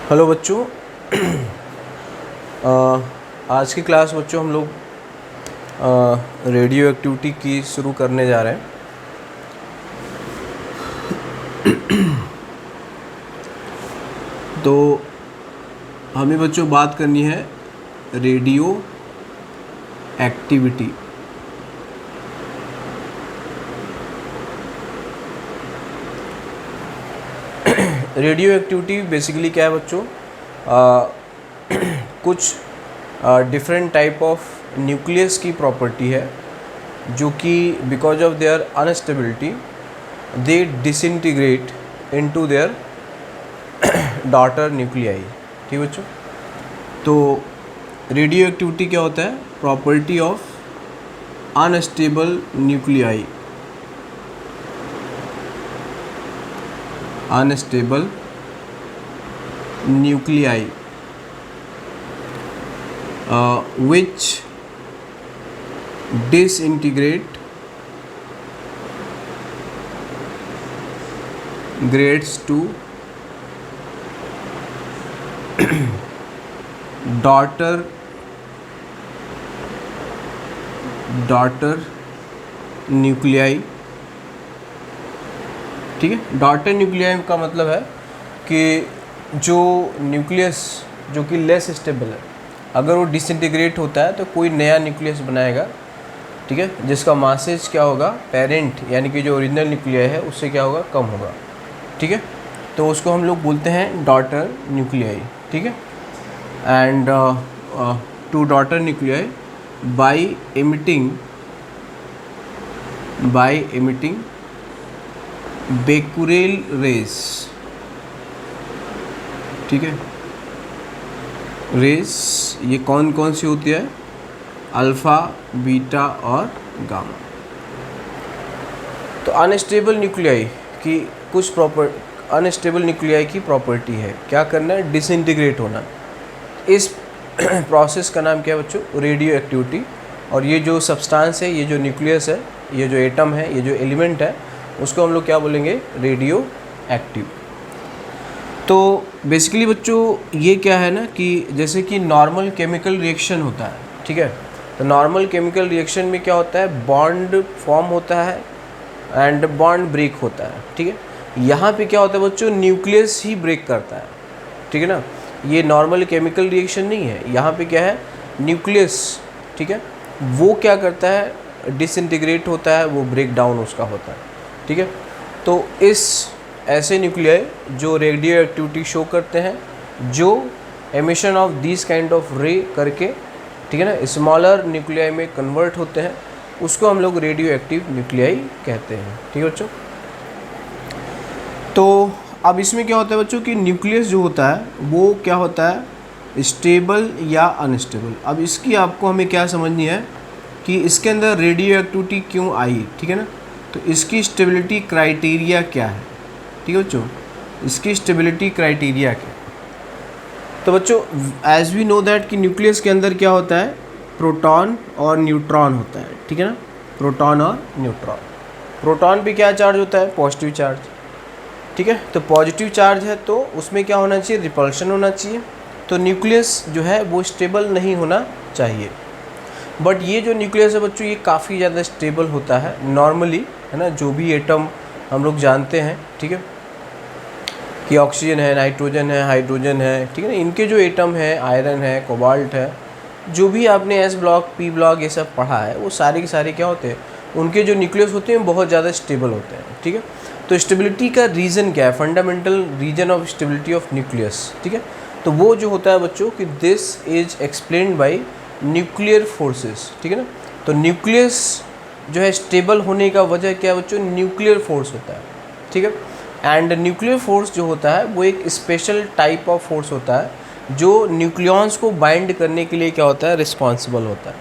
Hello बच्चों। आज की क्लास बच्चों हम लोग रेडियो एक्टिविटी की शुरू करने जा रहे हैं। तो हमें बच्चों बात करनी है radioactivity. Radioactivity basically क्या है बच्चों, कुछ डिफरेंट टाइप ऑफ न्यूक्लियस की प्रॉपर्टी है जो कि because of their instability they disintegrate into their daughter nuclei. ठीक बच्चों, तो रेडियो एक्टिविटी क्या होता है? Property of unstable nuclei, unstable nuclei which disintegrate grades to daughter nuclei। ठीक है, डॉटर न्यूक्लियाई का मतलब है कि जो न्यूक्लियस जो कि लेस स्टेबल है, अगर वो डिसइंटीग्रेट होता है तो कोई नया न्यूक्लियस बनाएगा। ठीक है, जिसका मासेज क्या होगा, पेरेंट यानी कि जो ओरिजिनल न्यूक्लियाई है उससे क्या होगा, कम होगा। ठीक है, तो उसको हम लोग बोलते हैं डॉटर न्यूक्लियाई। ठीक है, and two daughter nuclei by emitting Becquerel rays. ठीक है, रेस ये कौन कौन सी होती है? अल्फ़ा, बीटा और गामा। तो अनस्टेबल न्यूक्लियाई की कुछ अनस्टेबल न्यूक्लियाई की प्रॉपर्टी है, क्या करना है? डिसइंटीग्रेट होना। इस प्रोसेस का नाम क्या है बच्चों? Radio activity. और ये जो सब्सटेंस है, ये जो न्यूक्लियस है, ये जो एटम है, ये जो एलिमेंट है, उसको हम लोग क्या बोलेंगे? Radio active. तो बेसिकली बच्चों ये क्या है ना कि जैसे कि नॉर्मल केमिकल रिएक्शन होता है। ठीक है, तो नॉर्मल केमिकल रिएक्शन में क्या होता है? बॉन्ड फॉर्म होता है एंड बॉन्ड ब्रेक होता है। ठीक है, यहाँ पे क्या होता है बच्चों? न्यूक्लियस ही ब्रेक करता है। ठीक है ना, ये नॉर्मल केमिकल रिएक्शन नहीं है। यहाँ पे क्या है? न्यूक्लियस, ठीक है, वो क्या करता है? डिसइंटीग्रेट होता है, वो ब्रेक डाउन उसका होता है। ठीक है, तो इस ऐसे न्यूक्लियाई जो रेडियो एक्टिविटी शो करते हैं, जो emission of this kind of रे करके, ठीक है ना, स्मॉलर न्यूक्लियाई में कन्वर्ट होते हैं, उसको हम लोग रेडियो एक्टिव न्यूक्लियाई कहते हैं। ठीक है बच्चों, तो अब इसमें क्या होता है बच्चों कि न्यूक्लियस जो होता है वो क्या होता है? स्टेबल या अनस्टेबल। अब इसकी आपको हमें क्या समझनी है कि इसके अंदर रेडियो एक्टिविटी क्यों आई। ठीक है ना, तो इसकी स्टेबिलिटी क्राइटेरिया क्या है? ठीक है बच्चों, इसकी स्टेबिलिटी क्राइटेरिया क्या है? तो बच्चों एज वी नो दैट कि न्यूक्लियस के अंदर क्या होता है? प्रोटॉन और न्यूट्रॉन होता है। ठीक है ना, प्रोटॉन और न्यूट्रॉन। प्रोटॉन पे क्या चार्ज होता है? Positive charge. ठीक है, तो पॉजिटिव चार्ज है तो उसमें क्या होना चाहिए? रिपल्शन होना चाहिए। तो न्यूक्लियस जो है वो स्टेबल नहीं होना चाहिए। बट ये जो न्यूक्लियस है बच्चों, ये काफ़ी ज़्यादा स्टेबल होता है नॉर्मली, है ना। जो भी एटम हम लोग जानते हैं, ठीक है, कि ऑक्सीजन है, नाइट्रोजन है, हाइड्रोजन है, ठीक है ना, इनके जो एटम है, आयरन है, कोबाल्ट है, जो भी आपने एस ब्लॉक, पी ब्लॉक ये सब पढ़ा है, वो सारे के सारे क्या होते हैं? उनके जो न्यूक्लियस होते हैं बहुत ज़्यादा स्टेबल होते हैं। ठीक है, तो स्टेबिलिटी का रीज़न क्या है? Fundamental reason of stability of nucleus. ठीक है, तो वो जो होता है बच्चों कि this is explained by nuclear forces. ठीक है ना, तो न्यूक्लियस जो है स्टेबल होने का वजह क्या है बच्चों? न्यूक्लियर फोर्स होता है। ठीक है, एंड न्यूक्लियर फोर्स जो होता है वो एक स्पेशल टाइप ऑफ फोर्स होता है जो न्यूक्लियॉन्स को बाइंड करने के लिए क्या होता है? रिस्पॉन्सिबल होता है।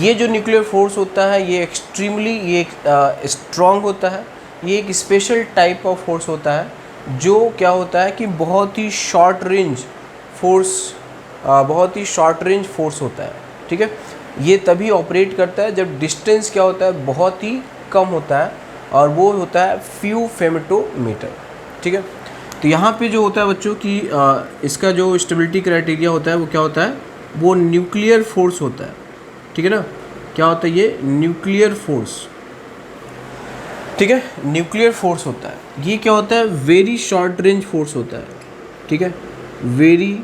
ये जो न्यूक्लियर फोर्स होता है ये एक्सट्रीमली ये स्ट्रॉन्ग होता है। ये एक स्पेशल टाइप ऑफ फोर्स होता है जो क्या होता है कि बहुत ही शॉर्ट रेंज फोर्स होता है। ठीक है, ये तभी ऑपरेट करता है जब डिस्टेंस क्या होता है? बहुत ही कम होता है और वो होता है फ्यू फेमटोमीटर, ठीक है। तो यहाँ पे जो होता है बच्चों की इसका जो स्टेबिलिटी क्राइटेरिया होता है वो क्या होता है, वो न्यूक्लियर फोर्स होता है, ठीक है ना। क्या होता है ये, न्यूक्लियर फोर्स, ठीक है, न्यूक्लियर फोर्स होता है। ये क्या होता है, वेरी शॉर्ट रेंज फोर्स होता है, ठीक है, वेरी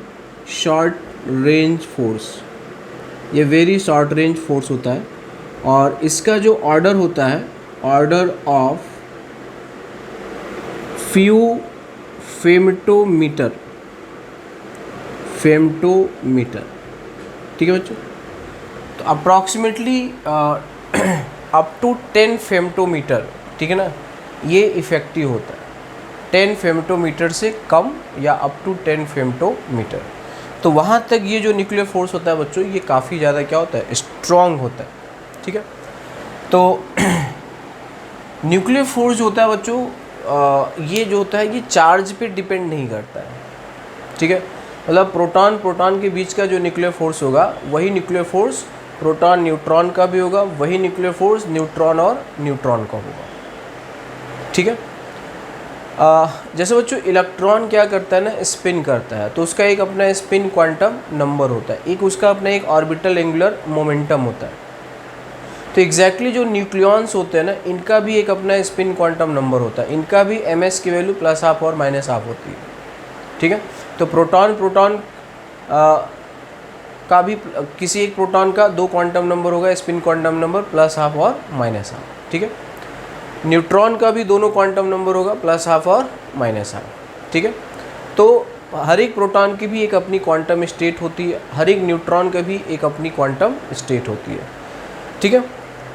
शॉर्ट रेंज फोर्स, ये वेरी शॉर्ट रेंज फोर्स होता है। और इसका जो ऑर्डर होता है, order of few femtometre, femtometre, ठीक है बच्चों। तो अप्रॉक्सीमेटली अप टू 10 फेमटोमीटर, ठीक है ना, ये इफ़ेक्टिव होता है। 10 फेमटोमीटर से कम या अप टू 10 फेमटोमीटर, तो वहाँ तक ये जो न्यूक्लियर फोर्स होता है बच्चों, ये काफ़ी ज़्यादा क्या होता है, स्ट्रॉन्ग होता है, ठीक है। तो न्यूक्लियर फोर्स जो होता है बच्चों, ये जो होता है ये चार्ज पे डिपेंड नहीं करता है, ठीक है। मतलब प्रोटॉन प्रोटॉन के बीच का जो न्यूक्लियर फोर्स होगा, वही न्यूक्लियर फोर्स प्रोटॉन न्यूट्रॉन का भी होगा, वही न्यूक्लियर फोर्स न्यूट्रॉन और न्यूट्रॉन का होगा, ठीक है। जैसे बच्चों इलेक्ट्रॉन क्या करता है ना, स्पिन करता है, तो उसका एक अपना स्पिन क्वांटम नंबर होता है, एक उसका अपना एक ऑर्बिटल एंगुलर मोमेंटम होता है। तो एग्जैक्टली जो न्यूक्लियॉन्स होते हैं ना, इनका भी एक अपना स्पिन क्वांटम नंबर होता है, इनका भी ms की वैल्यू +½ और -½ होती है, ठीक है। तो प्रोटॉन प्रोटॉन का भी किसी एक प्रोटॉन का 2 क्वांटम नंबर होगा, स्पिन क्वांटम नंबर +½ और -½ ठीक है। न्यूट्रॉन का भी दोनों क्वांटम नंबर होगा +½ और -½ ठीक है। तो हर एक प्रोटॉन की भी एक अपनी क्वांटम स्टेट होती है, हर एक न्यूट्रॉन का भी एक अपनी क्वांटम स्टेट होती है, ठीक है।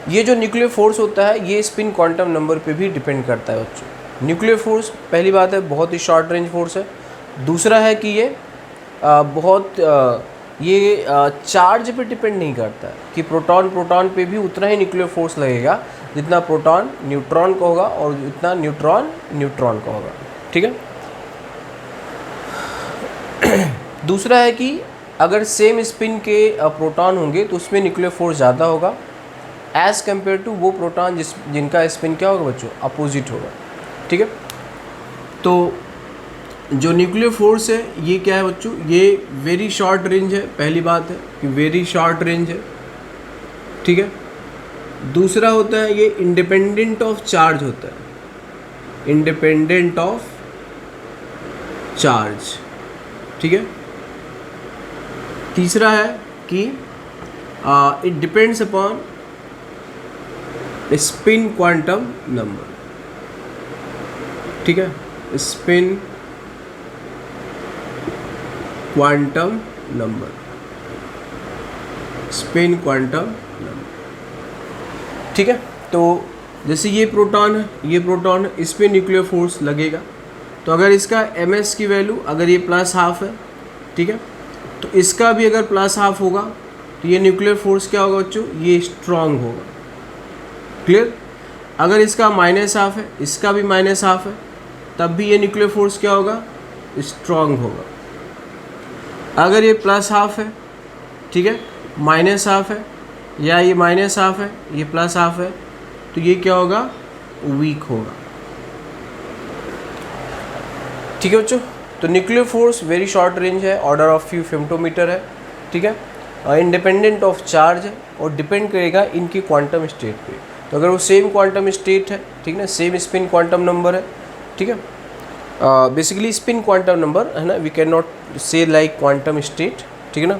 ये जो न्यूक्लियर फोर्स होता है ये स्पिन क्वांटम नंबर पे भी डिपेंड करता है बच्चों। न्यूक्लियर फोर्स पहली बात है बहुत ही शॉर्ट रेंज फोर्स है, दूसरा है कि ये चार्ज पे डिपेंड नहीं करता है कि प्रोटॉन प्रोटॉन पे भी उतना ही न्यूक्लियर फोर्स लगेगा जितना प्रोटॉन न्यूट्रॉन का होगा और जितना न्यूट्रॉन न्यूट्रॉन का होगा, ठीक है। दूसरा है कि अगर सेम स्पिन के प्रोटॉन होंगे तो उसमें न्यूक्लियर फोर्स ज़्यादा होगा एज़ कम्पेयर टू वो प्रोटॉन जिनका स्पिन क्या होगा बच्चों, अपोजिट होगा, ठीक है। तो जो न्यूक्लियर फोर्स है ये क्या है बच्चों, ये वेरी शॉर्ट रेंज है, पहली बात है कि वेरी शॉर्ट रेंज है, ठीक है। दूसरा होता है ये इंडिपेंडेंट ऑफ चार्ज होता है, इंडिपेंडेंट ऑफ चार्ज, ठीक है। तीसरा है कि it depends upon spin quantum number, ठीक है, spin quantum number, spin quantum number, ठीक है। तो जैसे ये प्रोटॉन है, ये प्रोटॉन है, इस पर न्यूक्लियर फोर्स लगेगा, तो अगर इसका ms की वैल्यू अगर ये +½ है, ठीक है, तो इसका भी अगर +½ होगा तो ये न्यूक्लियर फोर्स क्या होगा बच्चों, ये स्ट्रॉन्ग होगा, क्लियर। अगर इसका -½ है, इसका भी -½ है, तब भी ये न्यूक्लियर फोर्स क्या होगा, स्ट्रॉन्ग होगा। अगर ये +½ है, ठीक है, -½ है, या ये -½ है, ये +½ है, तो ये क्या होगा, वीक होगा, ठीक है बच्चों। तो nuclear force very short range है, ऑर्डर ऑफ फ्यू फेमटोमीटर है, ठीक है, इंडिपेंडेंट ऑफ चार्ज है और डिपेंड करेगा इनकी क्वांटम स्टेट पे। तो अगर वो सेम क्वांटम स्टेट है, ठीक है, सेम स्पिन क्वांटम नंबर है, ठीक है, बेसिकली स्पिन क्वांटम नंबर है ना, वी कैन नॉट से लाइक क्वांटम स्टेट, ठीक है ना।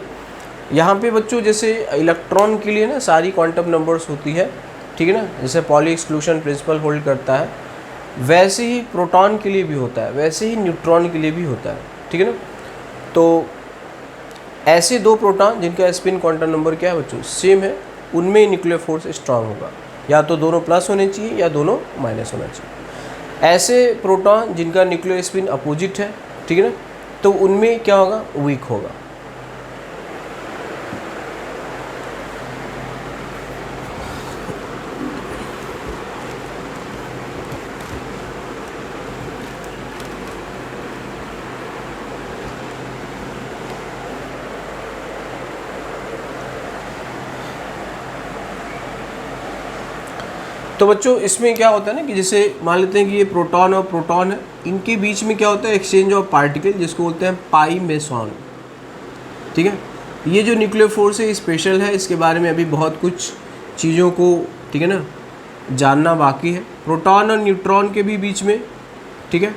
यहाँ पे बच्चों जैसे इलेक्ट्रॉन के लिए ना सारी क्वांटम नंबर्स होती है, ठीक है ना, जैसे पॉली एक्सक्लूशन प्रिंसिपल होल्ड करता है, वैसे ही प्रोटॉन के लिए भी होता है, वैसे ही न्यूट्रॉन के लिए भी होता है, ठीक है ना। तो ऐसे दो प्रोटॉन जिनका स्पिन क्वांटम नंबर क्या है बच्चों, सेम है, उनमें ही न्यूक्लियर फोर्स स्ट्रांग होगा, या तो दोनों प्लस होने चाहिए या दोनों माइनस होना चाहिए। ऐसे प्रोटॉन जिनका न्यूक्लियर स्पिन अपोजिट है, ठीक है ना, तो उनमें क्या होगा, वीक होगा। तो बच्चों इसमें क्या होता है ना कि जैसे मान लेते हैं कि ये प्रोटॉन और प्रोटॉन है, इनके बीच में क्या होता है एक्सचेंज ऑफ पार्टिकल, जिसको बोलते हैं पाई मेसॉन। ठीक है, ये जो न्यूक्लियर फोर्स है स्पेशल है, इसके बारे में अभी बहुत कुछ चीज़ों को, ठीक है ना, जानना बाकी है। प्रोटॉन और न्यूट्रॉन के भी बीच में, ठीक है,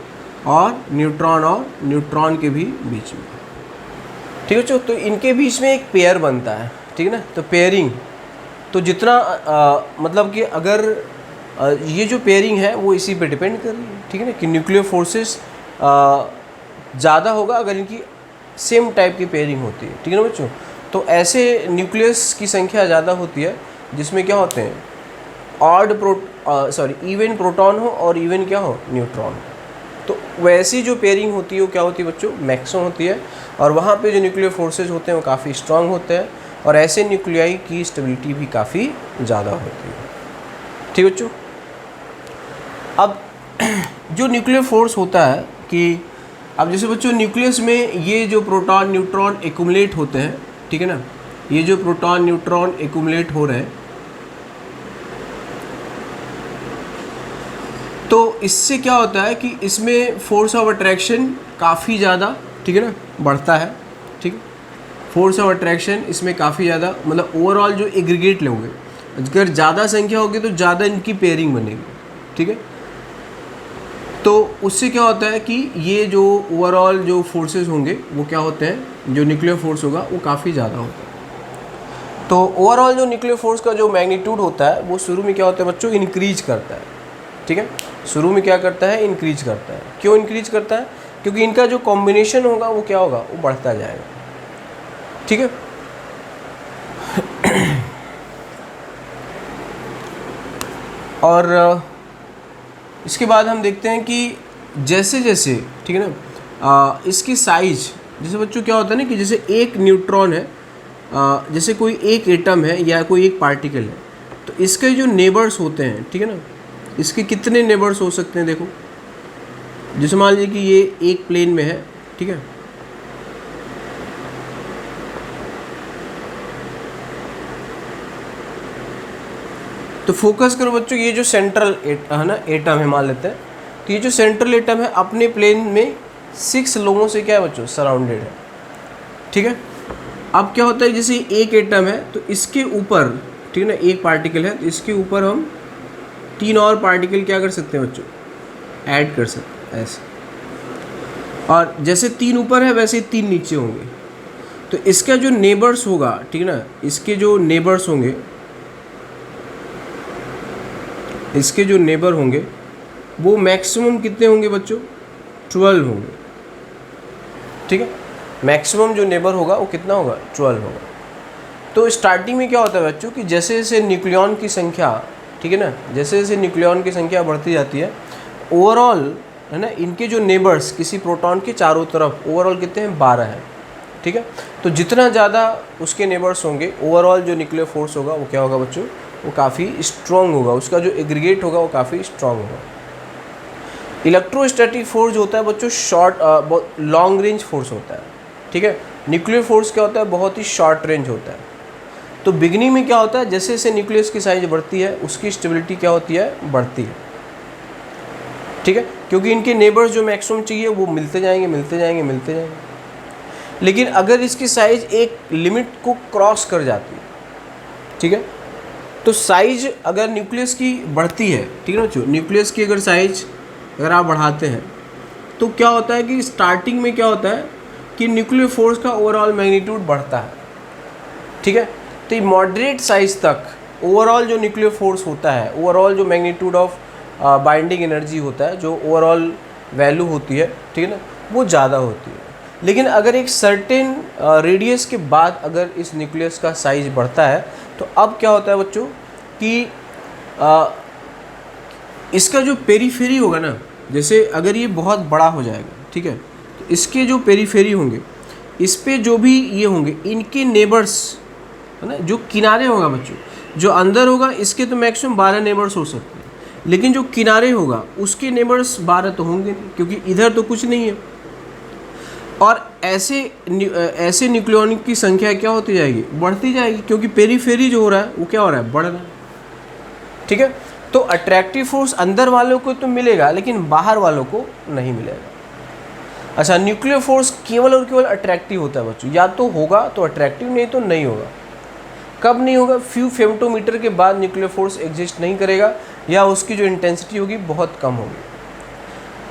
और न्यूट्रॉन के भी बीच में, ठीक है बच्चों। तो इनके बीच में एक पेयर बनता है, ठीक है ना। तो पेयरिंग, तो जितना मतलब कि अगर ये जो पेयरिंग है वो इसी पे डिपेंड कर रही है, ठीक है ना, कि न्यूक्लियर फोर्सेस ज़्यादा होगा अगर इनकी सेम टाइप की पेयरिंग होती है, ठीक है ना बच्चों। तो ऐसे न्यूक्लियस की संख्या ज़्यादा होती है जिसमें क्या होते हैं इवन प्रोटॉन हो और इवन क्या हो न्यूट्रॉन। तो वैसी जो पेयरिंग होती है वो क्या होती है बच्चों, मैक्सिमम होती है, और वहाँ पे जो न्यूक्लियर फोर्सेज होते हैं वो काफ़ी स्ट्रांग होते हैं, और ऐसे न्यूक्लियाई की स्टेबिलिटी भी काफ़ी ज़्यादा होती है, ठीक है बच्चों। अब जो न्यूक्लियर फोर्स होता है कि अब जैसे बच्चों न्यूक्लियस में ये जो प्रोटॉन न्यूट्रॉन एक्यूमुलेट होते हैं, ठीक है ना, ये जो प्रोटॉन न्यूट्रॉन एक्यूमुलेट हो रहे हैं, तो इससे क्या होता है कि इसमें फोर्स ऑफ अट्रैक्शन काफ़ी ज़्यादा, ठीक है ना, बढ़ता है, ठीक है। फोर्स ऑफ अट्रैक्शन इसमें काफ़ी ज़्यादा, मतलब ओवरऑल जो एग्रीगेट लोगे, अगर ज़्यादा संख्या होगी तो ज़्यादा इनकी पेयरिंग बनेगी, ठीक है। तो उससे क्या होता है कि ये जो ओवरऑल जो फोर्सेस होंगे वो क्या होते हैं, जो न्यूक्लियर फोर्स होगा वो काफ़ी ज़्यादा होता है। तो ओवरऑल जो न्यूक्लियर फोर्स का जो मैग्नीट्यूड होता है वो शुरू में क्या होता है बच्चों, इंक्रीज करता है, ठीक है। शुरू में क्या करता है, इंक्रीज करता है। क्यों इंक्रीज करता है, क्योंकि इनका जो कॉम्बिनेशन होगा वो क्या होगा, वो बढ़ता जाएगा, ठीक है। और इसके बाद हम देखते हैं कि जैसे जैसे, ठीक है ना, इसकी साइज, जैसे बच्चों क्या होता है ना कि जैसे एक न्यूट्रॉन है, जैसे कोई एक एटम है या कोई एक पार्टिकल है, तो इसके जो नेबर्स होते हैं, ठीक है ना, इसके कितने नेबर्स हो सकते हैं, देखो जैसे मान लीजिए कि ये एक प्लेन में है, ठीक है, तो फोकस करो बच्चों, ये जो सेंट्रल है ना एटम है, मान लेते हैं, तो ये जो सेंट्रल एटम है अपने प्लेन में 6 लोगों से क्या है बच्चों, सराउंडेड है, ठीक है। अब क्या होता है, जैसे एक एटम है तो इसके ऊपर, ठीक है ना, एक पार्टिकल है तो इसके ऊपर हम 3 और पार्टिकल क्या कर सकते हैं बच्चों, ऐड कर सकते हैं ऐसे, और जैसे 3 ऊपर है वैसे 3 नीचे होंगे। तो इसका जो नेबर्स होगा, ठीक है ना, इसके जो नेबर्स होंगे, इसके जो नेबर होंगे वो मैक्सिमम कितने होंगे बच्चों, 12 होंगे, ठीक है। मैक्सिमम जो नेबर होगा वो कितना होगा, 12 होगा। तो स्टार्टिंग में क्या होता है बच्चों कि जैसे जैसे न्यूक्लियॉन की संख्या, ठीक है ना, जैसे जैसे न्यूक्लियॉन की संख्या बढ़ती जाती है, ओवरऑल है ना, इनके जो नेबर्स किसी प्रोटॉन के चारों तरफ ओवरऑल कितने हैं, 12 है, ठीक है। तो जितना ज़्यादा उसके नेबर्स होंगे, ओवरऑल जो न्यूक्लियर फोर्स होगा वो क्या होगा बच्चों, वो काफ़ी स्ट्रॉन्ग होगा, उसका जो एग्रीगेट होगा वो काफ़ी स्ट्रॉन्ग होगा। इलेक्ट्रोस्टैटिक फोर्स जो होता है बच्चों, शॉर्ट लॉन्ग रेंज फोर्स होता है, ठीक है। न्यूक्लियर फोर्स क्या होता है, बहुत ही शॉर्ट रेंज होता है। तो बिगनिंग में क्या होता है, जैसे जैसे न्यूक्लियस की साइज बढ़ती है उसकी स्टेबिलिटी क्या होती है, बढ़ती है, ठीक है, क्योंकि इनके नेबर्स जो मैक्सिमम चाहिए वो मिलते जाएंगे मिलते जाएंगे मिलते जाएंगे। लेकिन अगर इसकी साइज एक लिमिट को क्रॉस कर जाती है, ठीक है, तो साइज अगर न्यूक्लियस की बढ़ती है, ठीक है ना बच्चों, न्यूक्लियस की अगर साइज अगर आप बढ़ाते हैं तो क्या होता है कि स्टार्टिंग में क्या होता है कि न्यूक्लियर फोर्स का ओवरऑल मैग्नीट्यूड बढ़ता है, ठीक है। तो ये मॉडरेट साइज तक ओवरऑल जो न्यूक्लियर फोर्स होता है, ओवरऑल जो मैग्नीट्यूड ऑफ बाइंडिंग एनर्जी होता है, जो ओवरऑल वैल्यू होती है, ठीक है ना, वो ज़्यादा होती है। लेकिन अगर एक सर्टेन रेडियस के बाद अगर इस न्यूक्लियस का साइज बढ़ता है तो अब क्या होता है बच्चों कि इसका जो पेरीफेरी होगा ना, जैसे अगर ये बहुत बड़ा हो जाएगा, ठीक है, तो इसके जो पेरीफेरी होंगे, इस पे जो भी ये होंगे, इनके नेबर्स है ना, जो किनारे होगा बच्चों, जो अंदर होगा इसके तो मैक्सिमम 12 नेबर्स हो सकते हैं, लेकिन जो किनारे होगा उसके नेबर्स 12 तो होंगे नहीं, क्योंकि इधर तो कुछ नहीं है। और ऐसे न्यूक्लियॉन की संख्या क्या होती जाएगी, बढ़ती जाएगी, क्योंकि पेरीफेरी जो हो रहा है वो क्या हो रहा है, बढ़ रहा है, ठीक है। तो अट्रैक्टिव फोर्स अंदर वालों को तो मिलेगा लेकिन बाहर वालों को नहीं मिलेगा। अच्छा, न्यूक्लियर फोर्स केवल और केवल अट्रैक्टिव होता है बच्चों, या तो होगा तो अट्रैक्टिव, नहीं तो नहीं होगा। कब नहीं होगा? फ्यू फेम्टोमीटर के बाद न्यूक्लियर फोर्स एग्जिस्ट नहीं करेगा, या उसकी जो इंटेंसिटी होगी बहुत कम होगी।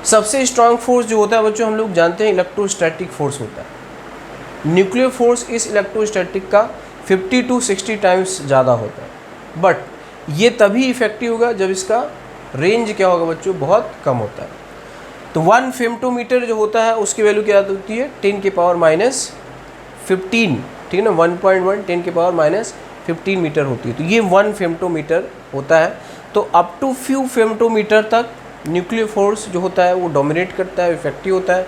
सबसे स्ट्रांग फोर्स जो होता है बच्चों, हम लोग जानते हैं इलेक्ट्रोस्टैटिक फोर्स होता है। न्यूक्लियर फोर्स इस इलेक्ट्रोस्टैटिक का 50 to 60 टाइम्स ज़्यादा होता है, बट ये तभी इफेक्टिव होगा जब इसका रेंज क्या होगा बच्चों, बहुत कम होता है। तो 1 फेम्टोमीटर जो होता है उसकी वैल्यू क्या होती है, 10 की पावर -15, ठीक है ना, 1.1 10 की पावर -15 मीटर होती है। तो ये 1 फेम्टोमीटर होता है। तो अप टू फ्यू फेम्टोमीटर तक न्यूक्लियर फोर्स जो होता है वो डोमिनेट करता है, इफेक्टिव होता है।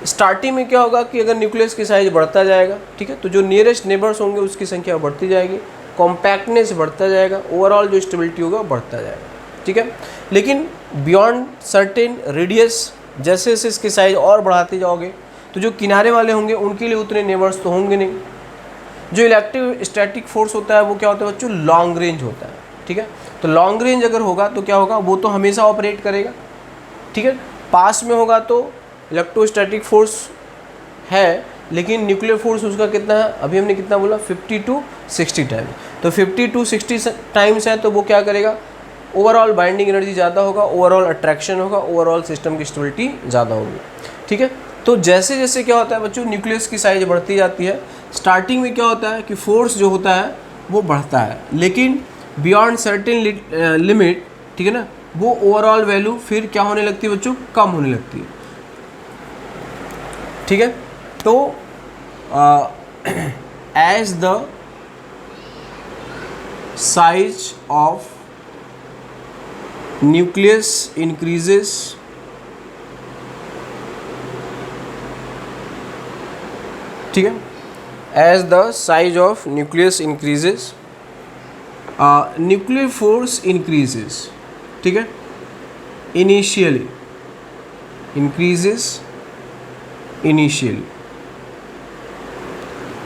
स्टार्टिंग में क्या होगा कि अगर न्यूक्लियस की साइज बढ़ता जाएगा, ठीक है, तो जो नियरेस्ट नेबर्स होंगे उसकी संख्या बढ़ती जाएगी, कॉम्पैक्टनेस बढ़ता जाएगा, ओवरऑल जो स्टेबिलिटी होगा बढ़ता जाएगा, ठीक है। लेकिन बियॉन्ड सर्टेन रेडियस, जैसे जैसे इसकी साइज और बढ़ाते जाओगे तो जो किनारे वाले होंगे उनके लिए उतने नेबर्स तो होंगे नहीं। जो इलेक्ट्रोस्टैटिक फोर्स होता है वो क्या होता है बच्चों, लॉन्ग रेंज होता है, ठीक है। तो लॉन्ग रेंज अगर होगा तो क्या होगा, वो तो हमेशा ऑपरेट करेगा, ठीक है। पास में होगा तो इलेक्ट्रोस्टैटिक फोर्स है, लेकिन न्यूक्लियर फोर्स उसका कितना है, अभी हमने कितना बोला, 50 to 60 टाइम्स। तो 50 to 60 टाइम्स है तो वो क्या करेगा, ओवरऑल बाइंडिंग एनर्जी ज़्यादा होगा, ओवरऑल अट्रैक्शन होगा, ओवरऑल सिस्टम की स्टेबिलिटी ज़्यादा होगी, ठीक है। तो जैसे जैसे क्या होता है बच्चों, न्यूक्लियस की साइज बढ़ती जाती है। स्टार्टिंग में क्या होता है कि फोर्स जो होता है वो बढ़ता है, लेकिन बियॉन्ड सर्टेन लिमिट, ठीक है ना, वो ओवरऑल वैल्यू फिर क्या होने लगती है बच्चों, कम होने लगती है, ठीक है। तो as the size of nucleus increases, ठीक है, as the size of nucleus increases nuclear force increases, ठीक है, इनिशियली इंक्रीजेस इनिशियली,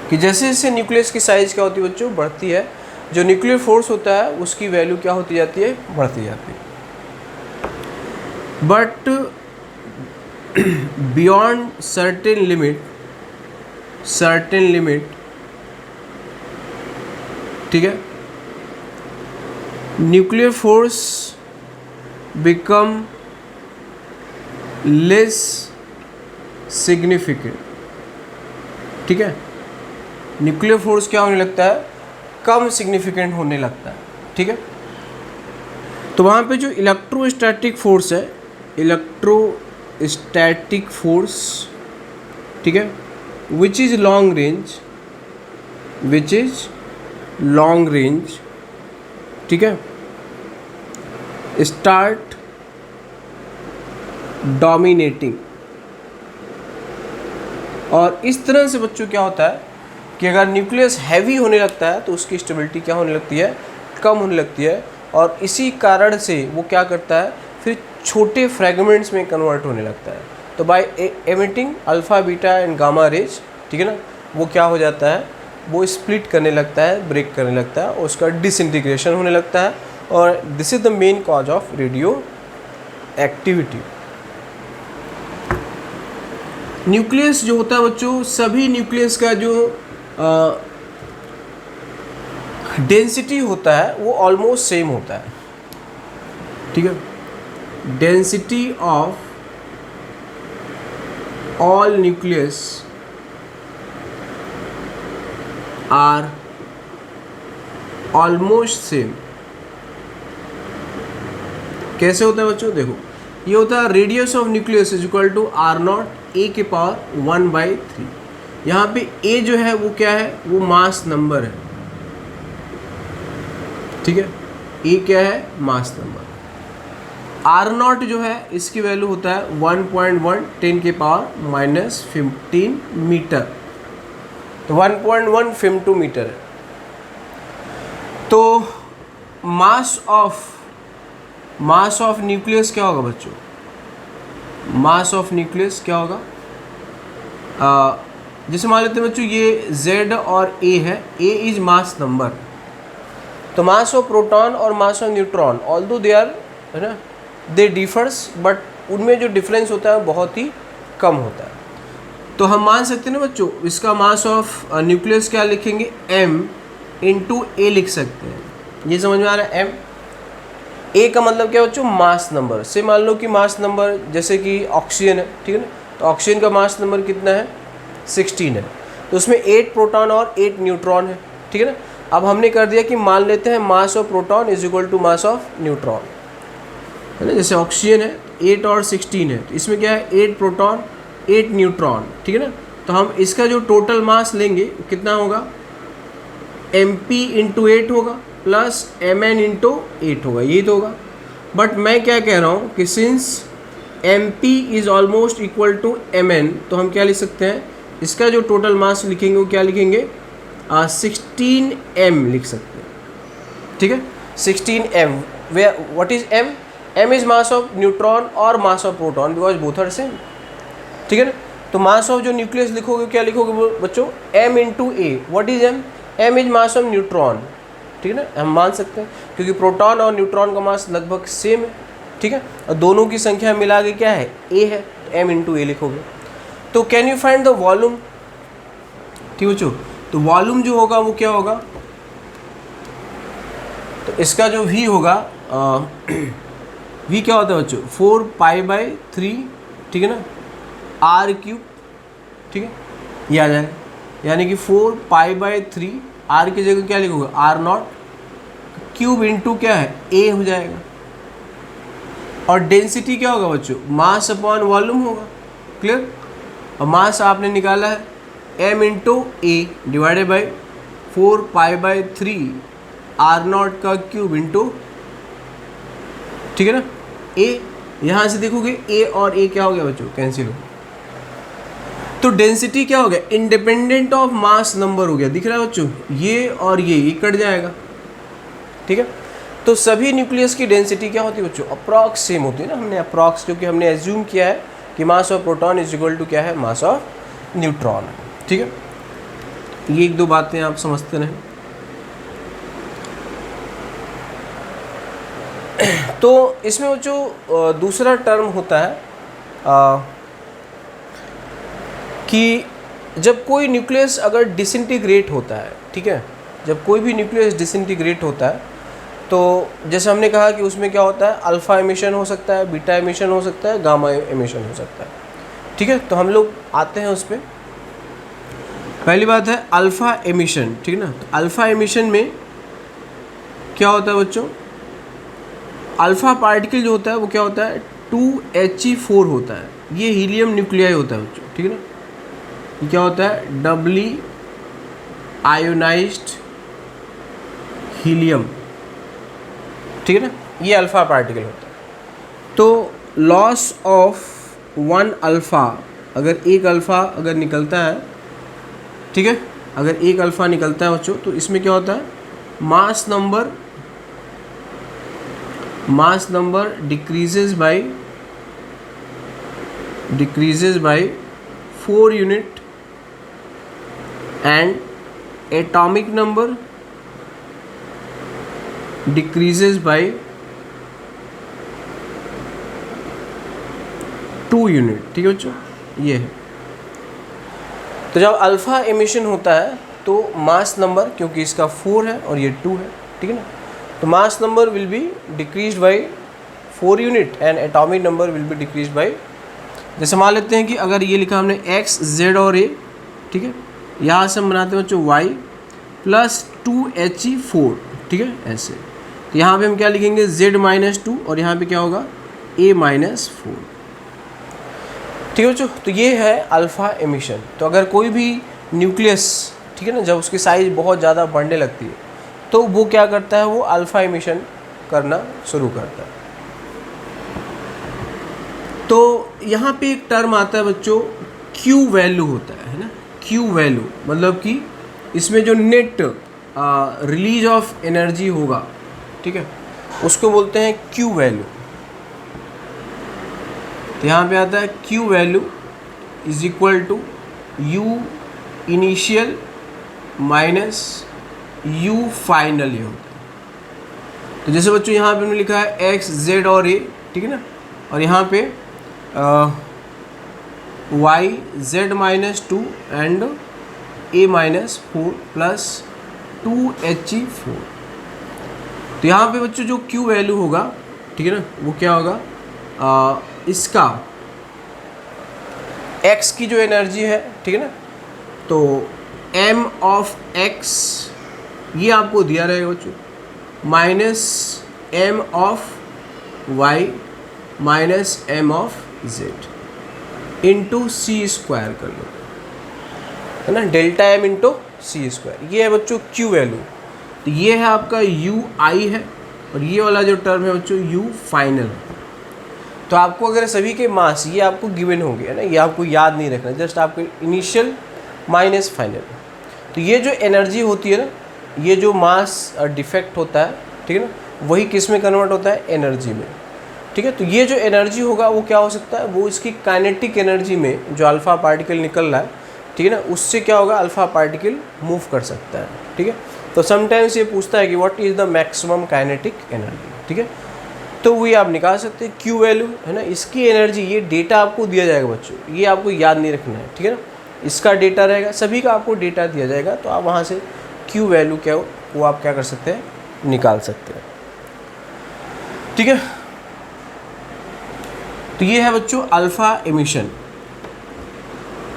कि जैसे जैसे न्यूक्लियस की साइज क्या होती है बच्चों, बढ़ती है, जो न्यूक्लियर फोर्स होता है उसकी वैल्यू क्या होती जाती है, बढ़ती जाती है। बट बियॉन्ड सर्टेन लिमिट, ठीक है, nuclear force become less significant, ठीक है। न्यूक्लियर फोर्स क्या होने लगता है, कम सिग्निफिकेंट होने लगता है, ठीक है। तो वहाँ पे जो इलेक्ट्रोस्टैटिक फोर्स है, इलेक्ट्रोस्टैटिक फोर्स, ठीक है, विच इज लॉन्ग रेंज, ठीक है, स्टार्ट डोमिनेटिंग। और इस तरह से बच्चों क्या होता है कि अगर न्यूक्लियस हैवी होने लगता है तो उसकी स्टेबिलिटी क्या होने लगती है, कम होने लगती है, और इसी कारण से वो क्या करता है, फिर छोटे फ्रेगमेंट्स में कन्वर्ट होने लगता है। तो by emitting alpha beta and gamma rays, ठीक है ना, वो क्या हो जाता है, वो स्प्लिट करने लगता है, ब्रेक करने लगता है, और उसका डिसइंटीग्रेशन होने लगता है। और this is the main cause of radio activity. Nucleus जो होता है बच्चों, सभी न्यूक्लियस का जो डेंसिटी होता है वो ऑलमोस्ट सेम होता है, ठीक है। Density of all nucleus are almost same. कैसे होता है बच्चों, देखो ये होता है radius of nucleus is equal to r0 a के पावर 1/3। यहाँ पे a जो है वो क्या है, वो मास नंबर है, ठीक है, a क्या है, मास नंबर। r0 जो है इसकी वैल्यू होता है 1.1 10 के पावर -15 मीटर, तो 1.1 फेम्टोमीटर है। तो मास ऑफ न्यूक्लियस क्या होगा बच्चों, मास ऑफ न्यूक्लियस क्या होगा, जैसे मान लेते हैं बच्चों ये Z और A है, A इज मास नंबर, तो मास ऑफ प्रोटॉन और mass of neutron although they are, है ना, दे डिफर्स, बट उनमें जो डिफरेंस होता है बहुत ही कम होता है। तो हम मान सकते हैं ना बच्चों, इसका मास ऑफ न्यूक्लियस क्या लिखेंगे, m इंटू ए लिख सकते हैं। ये समझ में आ रहा है, m, ए का मतलब क्या है बच्चों, मास नंबर। से मान लो कि मास नंबर जैसे कि ऑक्सीजन है, ठीक है ना, तो ऑक्सीजन का मास नंबर कितना है, 16 है, तो उसमें 8 प्रोटॉन और 8 न्यूट्रॉन है, ठीक है ना। अब हमने कर दिया कि मान लेते हैं mass of proton is equal to mass of neutron, है ना। जैसे ऑक्सीजन है 8 और 16 है, तो इसमें क्या है, 8 प्रोटॉन 8 न्यूट्रॉन, ठीक है ना। तो हम इसका जो टोटल मास लेंगे कितना होगा, mp इंटू 8 होगा प्लस mn इंटू 8 होगा, यही तो होगा। बट मैं क्या कह रहा हूँ कि since mp is almost equal to mn, तो हम क्या लिख सकते हैं, इसका जो टोटल मास लिखेंगे वो क्या लिखेंगे, 16m लिख सकते हैं, ठीक है, 16m। Where what is m, m is mass of neutron और mass of proton because both are same, ठीक है ना। तो मास ऑफ जो न्यूक्लियस लिखोगे क्या लिखोगे बच्चों, m into A. What is m, m is mass of neutron, ठीक है ना, हम मान सकते हैं क्योंकि प्रोटॉन और न्यूट्रॉन का मास लगभग सेम है, ठीक है, और दोनों की संख्या मिला के क्या है, a है, तो m इंटू ए लिखोगे। तो can you find the volume, ठीक बच्चों, तो वॉल्यूम जो होगा वो क्या होगा, तो इसका जो v होगा, v क्या होता है बच्चों, 4π/3, ठीक है ना, r क्यूब, ठीक है, ये आ जाएगा, यानी कि 4π/3 r की जगह क्या लिखोगे, r0 क्यूब इंटू क्या है, a हो जाएगा। और डेंसिटी क्या होगा बच्चों, मास अपॉन वॉल्यूम होगा, क्लियर। और मास आपने निकाला है m into a divided by 4π/3 r0 का क्यूब इंटू, ठीक है ना, a। यहाँ से देखोगे a और a क्या हो गया बच्चों, कैंसिल हो। तो डेंसिटी क्या हो गया, इंडिपेंडेंट ऑफ मास नंबर हो गया, दिख रहा है बच्चों, ये और ये कट जाएगा, ठीक है। तो सभी न्यूक्लियस की डेंसिटी क्या होती है बच्चों, अप्रॉक्स सेम होती है ना, हमने अप्रॉक्स क्योंकि हमने एज्यूम किया है कि mass of proton is equal to क्या है, मास ऑफ न्यूट्रॉन, ठीक है। ये एक दो बातें आप समझते रहें। तो इसमें बच्चों दूसरा टर्म होता है कि जब कोई न्यूक्लियस अगर डिसइंटीग्रेट होता है, ठीक है, जब कोई भी न्यूक्लियस डिसइंटीग्रेट होता है, तो जैसे हमने कहा कि उसमें क्या होता है, अल्फ़ा एमिशन हो सकता है, बीटा एमिशन हो सकता है, गामा एमिशन हो सकता है, ठीक है। तो हम लोग आते हैं उस पर। पहली बात है अल्फ़ा एमिशन, ठीक है ना। तो अल्फ़ा एमिशन में क्या होता है बच्चों, अल्फ़ा पार्टिकल जो होता है वो क्या होता है, 2He4 होता है, ये हीलियम न्यूक्लियाई होता है बच्चों, ठीक है ना। ये क्या होता है, डबली आयोनाइज्ड हीलियम, ठीक है ना, ये अल्फ़ा पार्टिकल होता है। तो लॉस ऑफ 1 अल्फ़ा, अगर एक अल्फ़ा अगर निकलता है, ठीक है, अगर एक अल्फ़ा निकलता है बच्चों, तो इसमें क्या होता है, mass number decreases bye 4 unit and atomic number decreases by 2 unit, ठीक है बच्चों, ये है। तो जब अल्फ़ा एमिशन होता है तो मास नंबर, क्योंकि इसका 4 है और ये 2 है, ठीक है ना, तो mass number will be decrease by 4 unit and atomic number will be decrease by, जैसे मान लेते हैं कि अगर ये लिखा हमने x, z और a, ठीक है, यहाँ से हम बनाते हैं बच्चों y प्लस 2He4, ठीक है, ऐसे। तो यहाँ पे हम क्या लिखेंगे, z-2 और यहाँ पे क्या होगा, a-4, ठीक है बच्चों। तो ये है अल्फ़ा एमिशन। तो अगर कोई भी न्यूक्लियस, ठीक है ना, जब उसकी साइज़ बहुत ज़्यादा बढ़ने लगती है तो वो क्या करता है, वो अल्फ़ा एमिशन करना शुरू करता है। तो यहाँ पे एक टर्म आता है बच्चों, Q वैल्यू होता है ना, Q वैल्यू मतलब कि इसमें जो नेट रिलीज ऑफ एनर्जी होगा, ठीक है, उसको बोलते हैं Q वैल्यू। तो यहाँ पे आता है Q value is equal to U initial minus U final, ये होता है, तो जैसे बच्चों यहाँ पे हमने लिखा है एक्स जेड और ए, ठीक है ना, और यहाँ पे Y Z -2 and a-4 plus 2He4। तो यहाँ पे बच्चों जो Q वैल्यू होगा, ठीक है ना, वो क्या होगा, इसका X की जो एनर्जी है, ठीक है ना, तो m ऑफ x ये आपको दिया रहेगा बच्चों, minus m of y minus m of z into c square कर लो, है ना, delta m into c square. ये है बच्चों Q वैल्यू। तो ये है आपका u i है, और ये वाला जो टर्म है बच्चों u फाइनल। तो आपको अगर सभी के मास ये आपको गिवन हो गया ना, ये आपको याद नहीं रखना, जस्ट आपको इनिशियल माइनस फाइनल। तो ये जो एनर्जी होती है ना, ये जो मास डिफेक्ट होता है, ठीक है ना, वही किस में कन्वर्ट होता है, एनर्जी में, ठीक है। तो ये जो एनर्जी होगा वो क्या हो सकता है, वो इसकी काइनेटिक एनर्जी में जो अल्फ़ा पार्टिकल निकल रहा है, ठीक है ना, उससे क्या होगा, अल्फ़ा पार्टिकल मूव कर सकता है, ठीक है। तो समटाइम्स ये पूछता है कि what is the maximum kinetic energy, ठीक है। तो वो आप निकाल सकते हैं Q वैल्यू, है ना, इसकी एनर्जी, ये डेटा आपको दिया जाएगा बच्चों, ये आपको याद नहीं रखना है, ठीक है ना, इसका डेटा रहेगा, सभी का आपको डेटा दिया जाएगा, तो आप वहाँ से Q वैल्यू क्या हो वो आप क्या कर सकते हैं, निकाल सकते हैं, ठीक है। तो ये है बच्चों अल्फ़ा एमिशन।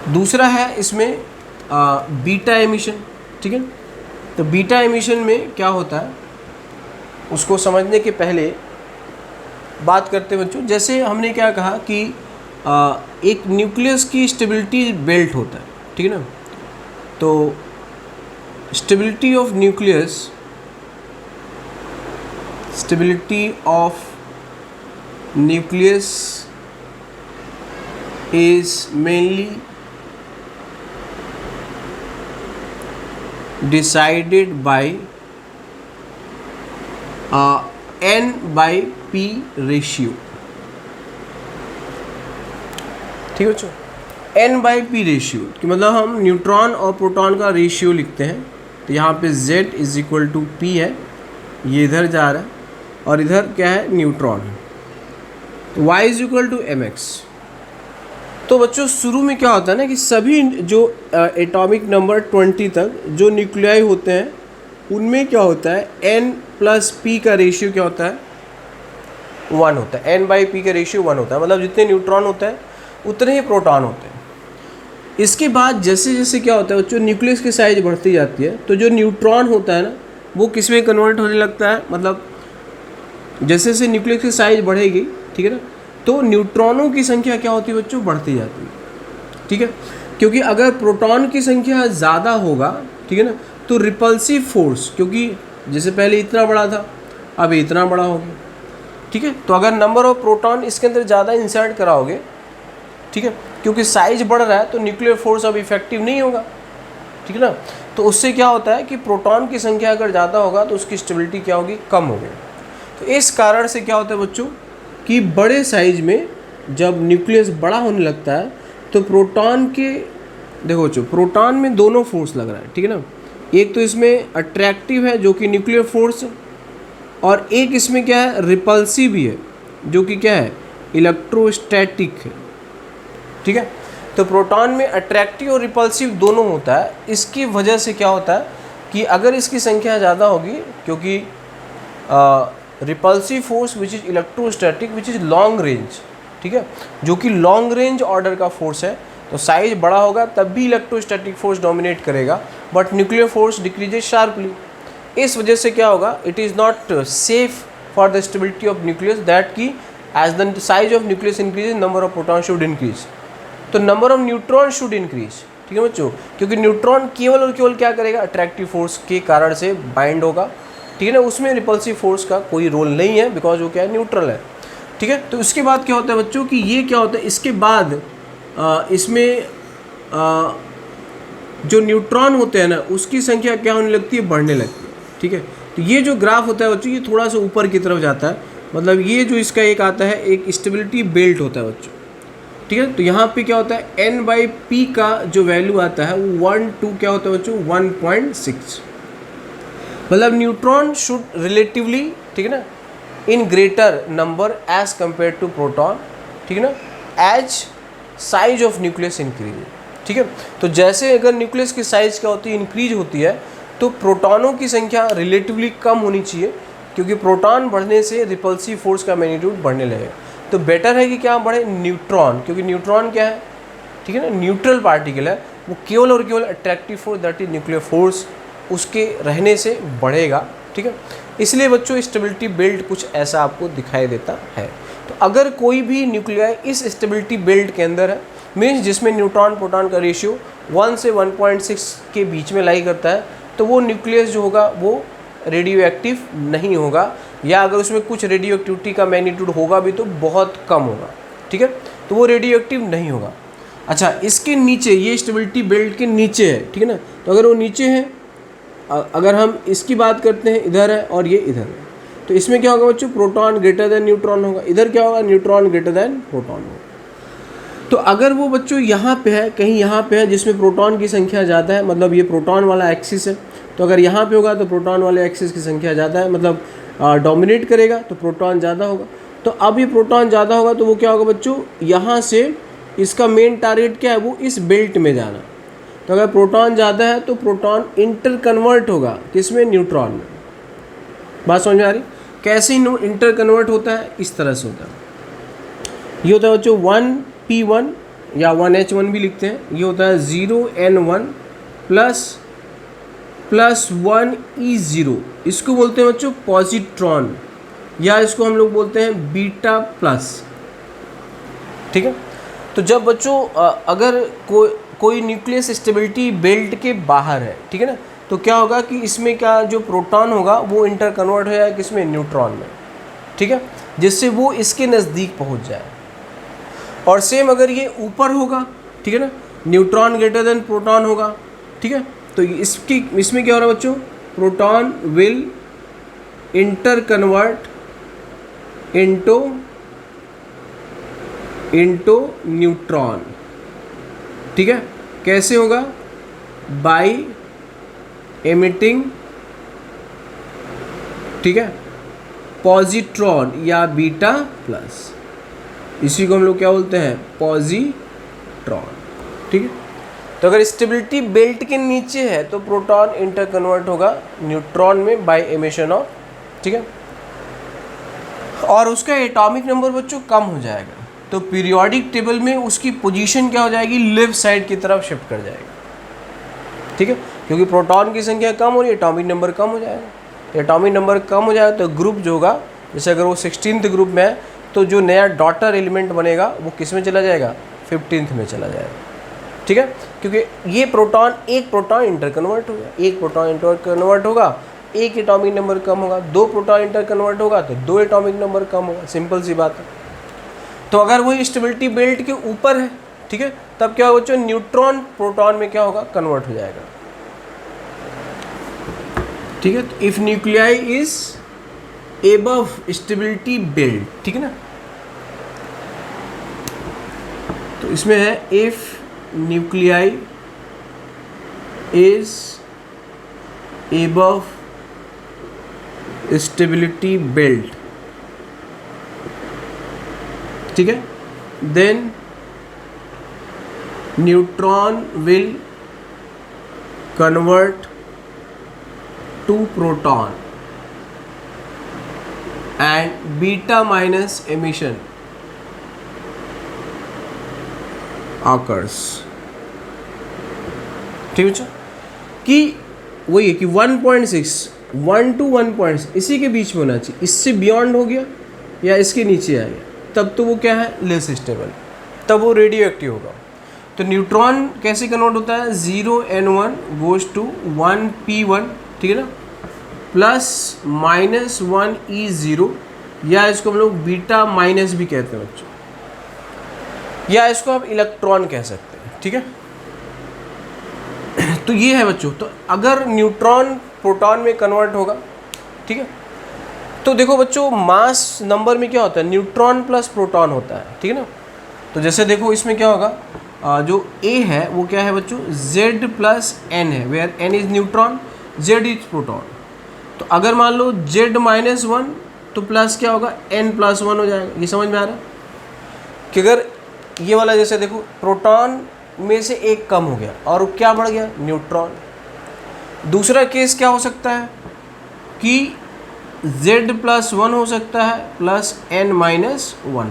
दूसरा है इसमें बीटा एमिशन, ठीक है। तो बीटा एमिशन में क्या होता है, उसको समझने के पहले बात करते हैं बच्चों। जैसे हमने क्या कहा कि एक न्यूक्लियस की स्टेबिलिटी बेल्ट होता है, ठीक है ना। तो stability of nucleus is mainly decided by N/P ratio, ठीक है बच्चों। N/P रेशियो कि मतलब हम न्यूट्रॉन और प्रोटॉन का रेशियो लिखते हैं। तो यहाँ पे Z = P है, ये इधर जा रहा है, और इधर क्या है, न्यूट्रॉन है। तो Y = mx। तो बच्चों शुरू में क्या होता है ना कि सभी जो एटॉमिक नंबर 20 तक जो न्यूक्लियाई होते हैं उनमें क्या होता है, N+P का रेशियो क्या होता है, 1 होता है। N/P का रेशियो 1 होता है, मतलब जितने न्यूट्रॉन होते हैं उतने ही प्रोटॉन होते हैं। इसके बाद जैसे जैसे क्या होता है बच्चों, न्यूक्लियस की साइज बढ़ती जाती है, तो जो न्यूट्रॉन होता है ना वो किस में कन्वर्ट होने लगता है, मतलब जैसे जैसे न्यूक्लियस की साइज बढ़ेगी, ठीक है ना, तो न्यूट्रॉनों की संख्या क्या होती है बच्चों, बढ़ती जाती है, ठीक है। क्योंकि अगर प्रोटॉन की संख्या ज़्यादा होगा, ठीक है ना, तो रिपल्सिव फोर्स, क्योंकि जैसे पहले इतना बड़ा था अब इतना बड़ा हो गया, ठीक है। तो अगर नंबर ऑफ प्रोटॉन इसके अंदर ज़्यादा इंसर्ट कराओगे, ठीक है, क्योंकि साइज बढ़ रहा है तो न्यूक्लियर फोर्स अब इफेक्टिव नहीं होगा, ठीक है ना। तो उससे क्या होता है कि प्रोटॉन की संख्या अगर ज़्यादा होगा तो उसकी स्टेबिलिटी क्या होगी, कम होगी। तो इस कारण से क्या होता है बच्चों कि बड़े साइज में जब न्यूक्लियस बड़ा होने लगता है तो प्रोटॉन के, देखो बच्चों, प्रोटॉन में दोनों फोर्स लग रहा है, ठीक है ना। एक तो इसमें अट्रैक्टिव है जो कि न्यूक्लियर फोर्स है, और एक इसमें क्या है, रिपल्सिव भी है जो कि क्या है, इलेक्ट्रोस्टैटिक है, ठीक है। तो प्रोटॉन में अट्रैक्टिव और रिपल्सिव दोनों होता है। इसकी वजह से क्या होता है कि अगर इसकी संख्या ज़्यादा होगी, क्योंकि repulsive force which is electrostatic which is long range, ठीक है, जो कि लॉन्ग रेंज ऑर्डर का फोर्स है, तो साइज बड़ा होगा तब भी इलेक्ट्रोस्टैटिक फोर्स डोमिनेट करेगा, but nuclear force decreases sharply. इस वजह से क्या होगा, it is not safe for the stability of nucleus that की as the size of nucleus increase number of proton should increase, तो number of neutron should increase, ठीक है बच्चों। क्योंकि न्यूट्रॉन केवल और केवल क्या करेगा, अट्रैक्टिव फोर्स के कारण से बाइंड होगा, ठीक है ना, उसमें रिपल्सिव फोर्स का कोई रोल नहीं है, बिकॉज वो क्या है, न्यूट्रल है, ठीक है। तो उसके बाद क्या होता है बच्चों कि ये क्या होता है, इसके बाद इसमें जो न्यूट्रॉन होते हैं ना उसकी संख्या क्या होने लगती है, बढ़ने लगती है, ठीक है। तो ये जो ग्राफ होता है बच्चों, ये थोड़ा सा ऊपर की तरफ जाता है, मतलब ये जो इसका एक आता है, एक स्टेबिलिटी बेल्ट होता है बच्चों, ठीक है। तो यहाँ पे क्या होता है, N/P का जो वैल्यू आता है वो 1 to क्या होता है बच्चों, 1.6, मतलब न्यूट्रॉन शुड रिलेटिवली, ठीक है ना, in greater number as compare to proton, ठीक है ना, as size of nucleus increase, ठीक है। तो जैसे अगर न्यूक्लियस की साइज क्या होती है, इंक्रीज होती है, तो प्रोटॉनों की संख्या रिलेटिवली कम होनी चाहिए, क्योंकि प्रोटॉन बढ़ने से रिपल्सिव फोर्स का मैग्नीट्यूड बढ़ने लगेगा। तो बेटर है कि क्या बढ़े, न्यूट्रॉन, क्योंकि न्यूट्रॉन क्या है, ठीक है ना, न्यूट्रल पार्टिकल है, वो केवल और केवल attractive force that is nuclear force उसके रहने से बढ़ेगा, ठीक है। इसलिए बच्चों स्टेबिलिटी बेल्ट कुछ ऐसा आपको दिखाई देता है। तो अगर कोई भी न्यूक्लियाई इस स्टेबिलिटी बेल्ट के अंदर है, मीन्स जिसमें न्यूट्रॉन प्रोटॉन का रेशियो 1 से 1.6 के बीच में लाई करता है, तो वो न्यूक्लियस जो होगा वो रेडियो एक्टिव नहीं होगा, या अगर उसमें कुछ रेडियो एक्टिविटी का मैग्नीट्यूड होगा भी तो बहुत कम होगा, ठीक है, तो वो रेडियो एक्टिव नहीं होगा। अच्छा, इसके नीचे, ये स्टेबिलिटी बेल्ट के नीचे है, ठीक है ना, तो अगर वो नीचे है, अगर हम इसकी बात करते हैं, इधर है और ये इधर है, तो इसमें क्या होगा बच्चों, प्रोटॉन ग्रेटर देन न्यूट्रॉन होगा, इधर क्या होगा, न्यूट्रॉन ग्रेटर देन प्रोटॉन होगा। तो अगर वो बच्चों यहाँ पे है, कहीं यहाँ पे है जिसमें प्रोटॉन की संख्या ज़्यादा है, मतलब ये प्रोटॉन वाला एक्सिस है, तो अगर यहाँ पे होगा तो प्रोटॉन वाले एक्सिस की संख्या ज़्यादा है, मतलब डोमिनेट करेगा, तो प्रोटॉन ज़्यादा होगा। तो अब ये प्रोटॉन ज़्यादा होगा तो वो क्या होगा बच्चों, यहाँ से इसका मेन टारगेट क्या है, वो इस बेल्ट में जाना। तो अगर प्रोटॉन ज़्यादा है तो प्रोटॉन इंटर कन्वर्ट होगा किसमें, न्यूट्रॉन में। बात समझ में आ रही, कैसे इंटर कन्वर्ट होता है, इस तरह से होता है। ये होता है बच्चों 1p1 या 1h1 भी लिखते हैं, ये होता है 0n1 प्लस 1e0, इसको बोलते हैं बच्चों पॉजिट्रॉन, या इसको हम लोग बोलते हैं बीटा प्लस, ठीक है। तो जब बच्चों अगर कोई न्यूक्लियस स्टेबिलिटी बेल्ट के बाहर है, ठीक है ना, तो क्या होगा कि इसमें क्या, जो प्रोटॉन होगा वो इंटर कन्वर्ट हो जाएगा किसमें, न्यूट्रॉन में, ठीक है, जिससे वो इसके नज़दीक पहुंच जाए। और सेम अगर ये ऊपर होगा, ठीक है ना, न्यूट्रॉन ग्रेटर देन प्रोटॉन होगा, ठीक है, तो इसमें क्या हो रहा है बच्चों, proton will inter convert into neutron, ठीक है। कैसे होगा, बाय एमिटिंग, ठीक है, पॉजिट्रॉन या बीटा प्लस, इसी को हम लोग क्या बोलते हैं, पॉजिट्रॉन, ठीक है। तो अगर स्टेबिलिटी बेल्ट के नीचे है तो प्रोटॉन इंटर कन्वर्ट होगा न्यूट्रॉन में बाय एमिशन ऑफ, ठीक है, और उसका एटॉमिक नंबर बच्चों कम हो जाएगा, तो पीरियोडिक टेबल में उसकी पोजीशन क्या हो जाएगी, लेफ्ट साइड की तरफ शिफ्ट कर जाएगा, ठीक है, क्योंकि प्रोटॉन की संख्या कम हो रही है, एटॉमिक नंबर कम हो जाएगा। एटॉमिक नंबर कम हो जाएगा तो ग्रुप जो होगा, जैसे अगर वो 16th ग्रुप में है तो जो नया डॉटर एलिमेंट बनेगा वो किस में चला जाएगा, 15th में चला जाएगा, ठीक है, क्योंकि ये एक प्रोटॉन इंटर कन्वर्ट होगा, एक प्रोटॉन इंटर कन्वर्ट होगा, एक एटॉमिक नंबर कम होगा, 2 प्रोटॉन इंटर कन्वर्ट होगा तो 2 एटॉमिक नंबर कम होगा, सिंपल सी बात है। तो अगर वही स्टेबिलिटी बेल्ट के ऊपर है, ठीक है, तब क्या होगा बच्चों, न्यूट्रॉन प्रोटॉन में क्या होगा, कन्वर्ट हो जाएगा, ठीक है। तो if nuclei is above stability belt, ठीक है ना, तो इसमें है if nuclei is above stability belt, ठीक है, then neutron will convert to proton and beta minus emission occurs, ठीक है बच्चों, कि वही है कि 1.6 1 to 1.6 इसी के बीच में होना चाहिए, इससे बियॉन्ड हो गया या इसके नीचे आ गया तब तो वो क्या है, लेस स्टेबल, तब वो रेडियो एक्टिव होगा। तो न्यूट्रॉन कैसे कन्वर्ट होता है, 0n1 गोज टू 1p1, ठीक है ना, प्लस माइनस 1e0, या इसको हम लोग बीटा माइनस भी कहते हैं बच्चों, या इसको आप इलेक्ट्रॉन कह सकते हैं, ठीक है। तो ये है बच्चों, तो अगर न्यूट्रॉन प्रोटॉन में कन्वर्ट होगा, ठीक है, तो देखो बच्चों मास नंबर में क्या होता है, न्यूट्रॉन प्लस प्रोटॉन होता है, ठीक है ना। तो जैसे देखो इसमें क्या होगा, जो A है वो क्या है बच्चों, Z प्लस N है, where N is neutron, Z is proton. तो अगर मान लो Z-1 तो प्लस क्या होगा, n+1 हो जाएगा। ये समझ में आ रहा है कि अगर ये वाला जैसे देखो प्रोटॉन में से एक कम हो गया और क्या बढ़ गया, न्यूट्रॉन। दूसरा केस क्या हो सकता है कि Z+1 हो सकता है प्लस n-1 हो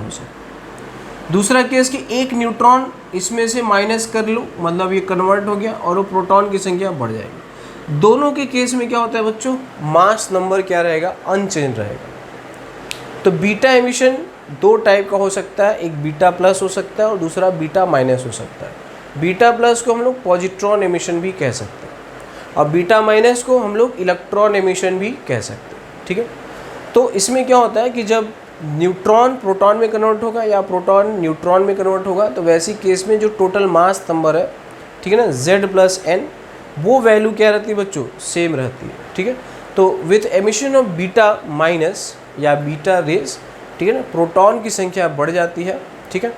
सकता है। दूसरा केस कि एक न्यूट्रॉन इसमें से माइनस कर लो, मतलब ये कन्वर्ट हो गया और वो प्रोटॉन की संख्या बढ़ जाएगी। दोनों के केस में क्या होता है बच्चों, मास नंबर क्या रहेगा, अनचेंज रहेगा। तो बीटा एमिशन दो टाइप का हो सकता है, एक बीटा प्लस हो सकता है और दूसरा बीटा माइनस हो सकता है। बीटा प्लस को हम लोग पॉजिट्रॉन एमिशन भी कह सकते हैं और बीटा माइनस को हम लोग इलेक्ट्रॉन एमिशन भी कह सकते हैं, ठीक है। तो इसमें क्या होता है कि जब न्यूट्रॉन प्रोटॉन में कन्वर्ट होगा या प्रोटॉन न्यूट्रॉन में कन्वर्ट होगा तो वैसी केस में जो टोटल मास नंबर है, ठीक है ना, Z+n, वो वैल्यू क्या रहती है बच्चों, सेम रहती है, ठीक है। तो with emission of beta minus या बीटा रेज, ठीक है ना, प्रोटॉन की संख्या बढ़ जाती है, ठीक है,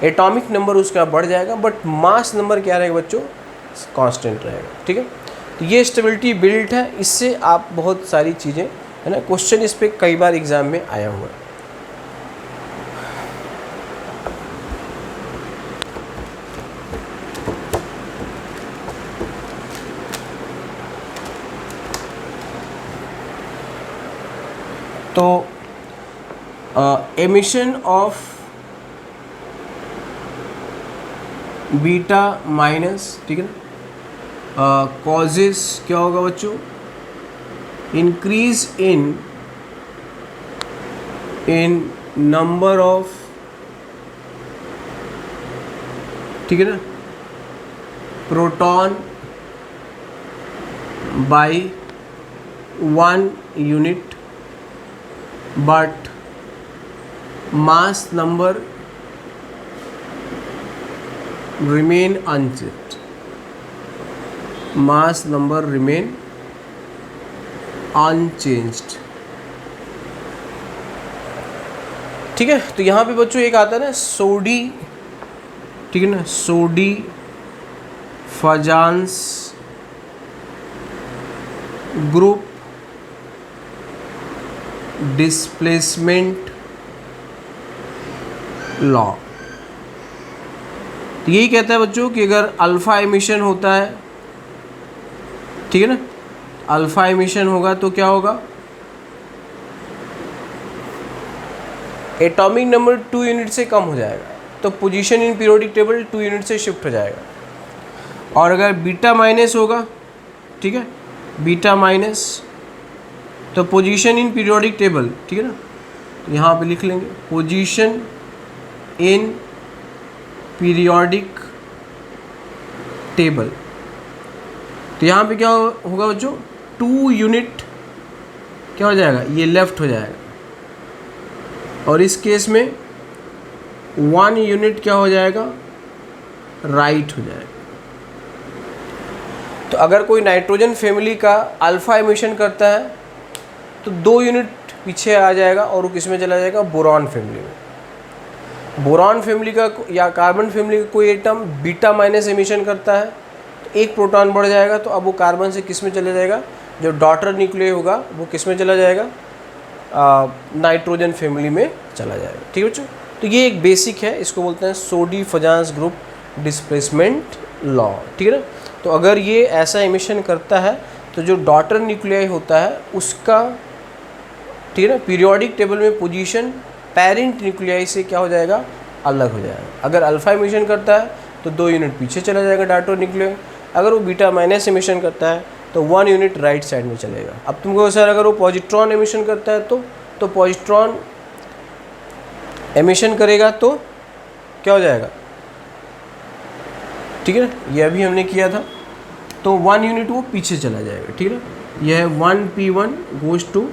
एटॉमिक नंबर उसका बढ़ जाएगा, बट मास नंबर क्या रहेगा बच्चों, कांस्टेंट रहेगा, ठीक है। तो ये स्टेबिलिटी बिल्ट है, इससे आप बहुत सारी चीज़ें, है ना, क्वेश्चन इस पे कई बार एग्जाम में आया हुआ है। तो एमिशन ऑफ बीटा माइनस, ठीक है ना, कॉजेस क्या होगा बच्चों, इंक्रीज इन नंबर ऑफ, ठीक है ना, proton by 1 unit, but mass number remain unchanged, mass number remain unchanged, ठीक है। तो यहाँ पे बच्चों एक आता है ना सोडी, ठीक है ना, सोडी फजान्स ग्रुप डिस्प्लेसमेंट लॉ। तो यही कहता है बच्चों कि अगर अल्फ़ा एमिशन होता है, ठीक है ना, अल्फ़ा एमिशन होगा तो क्या होगा, एटॉमिक नंबर 2 यूनिट से कम हो जाएगा, तो position in periodic table 2 unit से शिफ्ट हो जाएगा। और अगर बीटा माइनस होगा, ठीक है, बीटा माइनस, तो पोजीशन इन पीरियोडिक टेबल, ठीक है ना, यहाँ पे लिख लेंगे पोजीशन इन पीरियोडिक टेबल। तो यहाँ पे क्या होगा बच्चों, 2 यूनिट क्या हो जाएगा, ये लेफ्ट हो जाएगा, और इस केस में 1 यूनिट क्या हो जाएगा, राइट हो जाएगा। तो अगर कोई नाइट्रोजन फैमिली का अल्फ़ा एमिशन करता है तो 2 यूनिट पीछे आ जाएगा और वो किस में चला जाएगा, बोरॉन फैमिली में। बोरॉन फैमिली का या कार्बन फैमिली का कोई एटम बीटा माइनस एमिशन करता है तो एक प्रोटॉन बढ़ जाएगा, तो अब वो कार्बन से किस में चला जाएगा, जो डॉटर न्यूक्लियस होगा वो किस में चला जाएगा, नाइट्रोजन फैमिली में चला जाएगा, ठीक है बच्चों। तो ये एक बेसिक है, इसको बोलते हैं सोडी फजान्स ग्रुप डिस्प्लेसमेंट लॉ, ठीक है ना। तो अगर ये ऐसा एमिशन करता है तो जो डॉटर न्यूक्लियाई होता है उसका, ठीक है ना, पीरियोडिक टेबल में पोजीशन पेरेंट न्यूक्लियाई से क्या हो जाएगा, अलग हो जाएगा। अगर अल्फ़ा एमिशन करता है तो 2 यूनिट पीछे चला जाएगा डॉटर न्यूक्लियाई, अगर वो बीटा माइनस एमिशन करता है तो 1 यूनिट राइट साइड में चलेगा। अब तुमको सर अगर वो पॉजिट्रॉन एमिशन करता है तो पॉजिट्रॉन एमिशन करेगा तो क्या हो जाएगा, ठीक है ना, ये अभी हमने किया था, तो 1 यूनिट वो पीछे चला जाएगा, ठीक है ना। यह है 1p1 goes to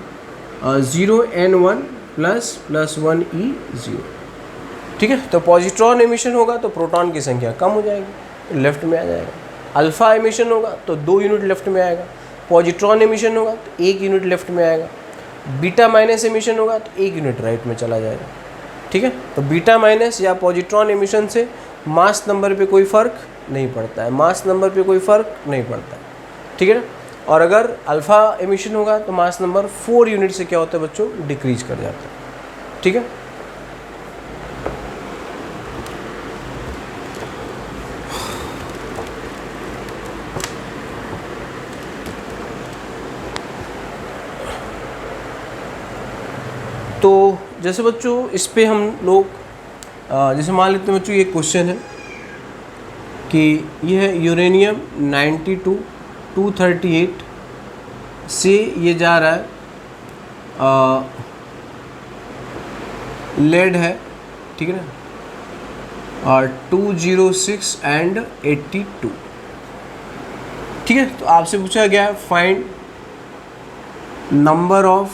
0n1 plus 1e0, ठीक है। तो पॉजिट्रॉन एमिशन होगा तो प्रोटॉन की संख्या कम हो जाएगी, लेफ्ट में आ जाएगा। अल्फ़ा एमिशन होगा तो 2 यूनिट लेफ्ट में आएगा, पॉजिट्रॉन एमिशन होगा तो 1 यूनिट लेफ्ट में आएगा, बीटा माइनस एमिशन होगा तो 1 यूनिट राइट में चला जाएगा, ठीक है। तो बीटा माइनस या पॉजिट्रॉन एमिशन से मास नंबर पे कोई फ़र्क नहीं पड़ता है, मास नंबर पे कोई फ़र्क नहीं पड़ता है, ठीक है ना। और अगर अल्फ़ा एमिशन होगा तो मास नंबर 4 यूनिट से क्या होता है बच्चों, डिक्रीज कर जाता है। ठीक है, तो जैसे बच्चों इस पे हम लोग जैसे मान लेते हैं बच्चों, ये क्वेश्चन है कि यह है यूरेनियम 92 238 से ये जा रहा है लेड है, ठीक है ना, और 206 एंड 82। ठीक है, तो आपसे पूछा गया है find number of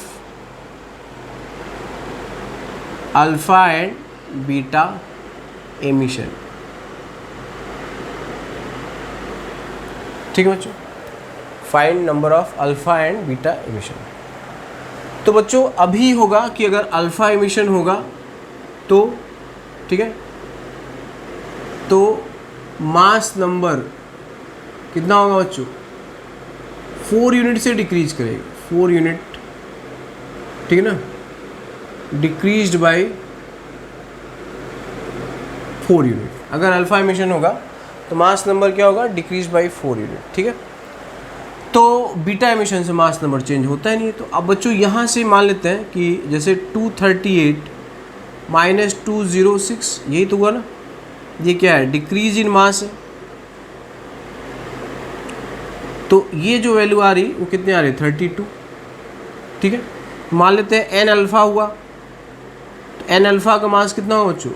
alpha and beta emission. ठीक है बच्चों, find number of alpha and beta emission. तो बच्चों अभी होगा कि अगर अल्फ़ा एमिशन होगा तो, ठीक है, तो मास नंबर कितना होगा बच्चों, 4 यूनिट से डिक्रीज करेगा, 4 यूनिट, ठीक है ना, डिक्रीज्ड बाय 4 यूनिट। अगर अल्फ़ा एमिशन होगा तो मास नंबर क्या होगा, डिक्रीज बाय 4 यूनिट। ठीक है, तो बीटा एमिशन से मास नंबर चेंज होता ही नहीं है। तो अब बच्चों यहाँ से मान लेते हैं कि जैसे 238 माइनस 206, यही तो हुआ ना, ये क्या है, डिक्रीज इन मास है। तो ये जो वैल्यू आ रही वो कितने आ रही है, 32। ठीक है, मान लेते हैं एन अल्फ़ा हुआ, तो एन अल्फ़ा का मास कितना होगा बच्चों,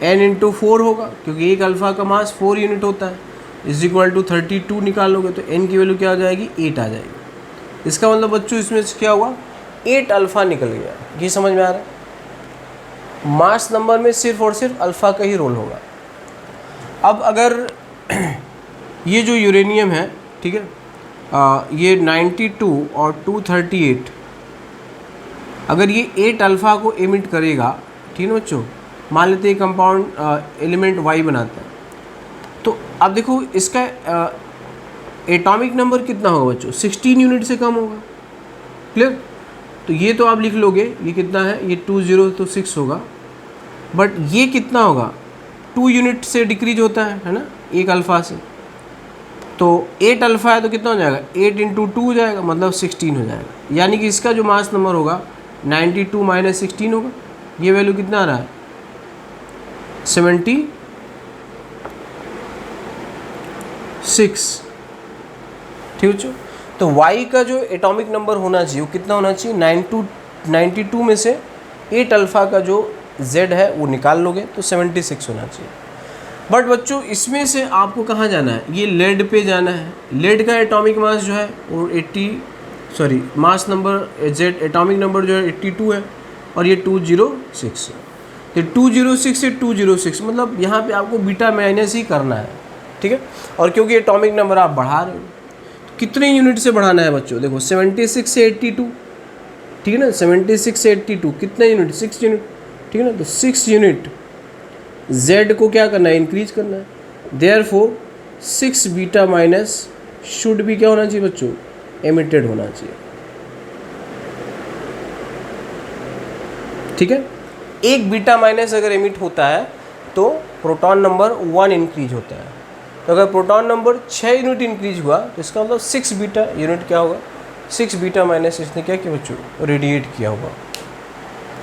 n इंटू 4 होगा, क्योंकि एक अल्फ़ा का मास 4 यूनिट होता है, इज इक्वल टू 32 निकालोगे तो n की वैल्यू क्या हो जाएगी, 8 आ जाएगी। इसका मतलब बच्चों इसमें से क्या हुआ, 8 अल्फ़ा निकल गया। ये समझ में आ रहा है, मास नंबर में सिर्फ और सिर्फ अल्फ़ा का ही रोल होगा। अब अगर ये जो यूरेनियम है, ठीक है, ये 92 और 238, अगर ये 8 अल्फ़ा को एमिट करेगा, ठीक है बच्चों, मान लेते हैं कंपाउंड एलिमेंट Y बनाता है, तो अब देखो इसका एटॉमिक नंबर कितना होगा बच्चों, 16 यूनिट से कम होगा। क्लियर, तो ये तो आप लिख लोगे, ये कितना है, ये 20 तो 6 होगा, बट ये कितना होगा, 2 यूनिट से डिक्रीज होता है ना, एक अल्फ़ा से। तो 8 अल्फ़ा है तो कितना हो जाएगा, 8 इंटू 2 हो जाएगा, मतलब 16 हो जाएगा। यानी कि इसका जो मास नंबर होगा 92 माइनस 16 होगा। ये वैल्यू कितना आ रहा है, 76। ठीक है, तो Y का जो एटॉमिक नंबर होना चाहिए वो कितना होना चाहिए, 92 में से 8 अल्फ़ा का जो Z है वो निकाल लोगे तो 76 होना चाहिए। बट बच्चों इसमें से आपको कहाँ जाना है, ये लेड पे जाना है। लेड का एटॉमिक मास जो है वो mass number Z atomic number जो है 82 है, और ये 206 है। तो 206 से 206 मतलब यहाँ पे आपको बीटा माइनस ही करना है। ठीक है, और क्योंकि एटॉमिक नंबर आप बढ़ा रहे हो, तो कितने यूनिट से बढ़ाना है बच्चों, देखो 76 से 82, ठीक है ना, 76 से 82 कितने यूनिट, 6 यूनिट। ठीक है ना, तो 6 यूनिट Z को क्या करना है, इंक्रीज करना है। देयरफॉर 6 बीटा माइनस शुड भी क्या होना चाहिए बच्चों, एमिटेड होना चाहिए। ठीक है, एक बीटा माइनस अगर एमिट होता है तो प्रोटॉन नंबर 1 इंक्रीज होता है। तो अगर प्रोटॉन नंबर 6 यूनिट इंक्रीज हुआ तो इसका मतलब 6 बीटा यूनिट क्या होगा, 6 बीटा माइनस इसने क्या किया बच्चों, रेडिएट किया होगा।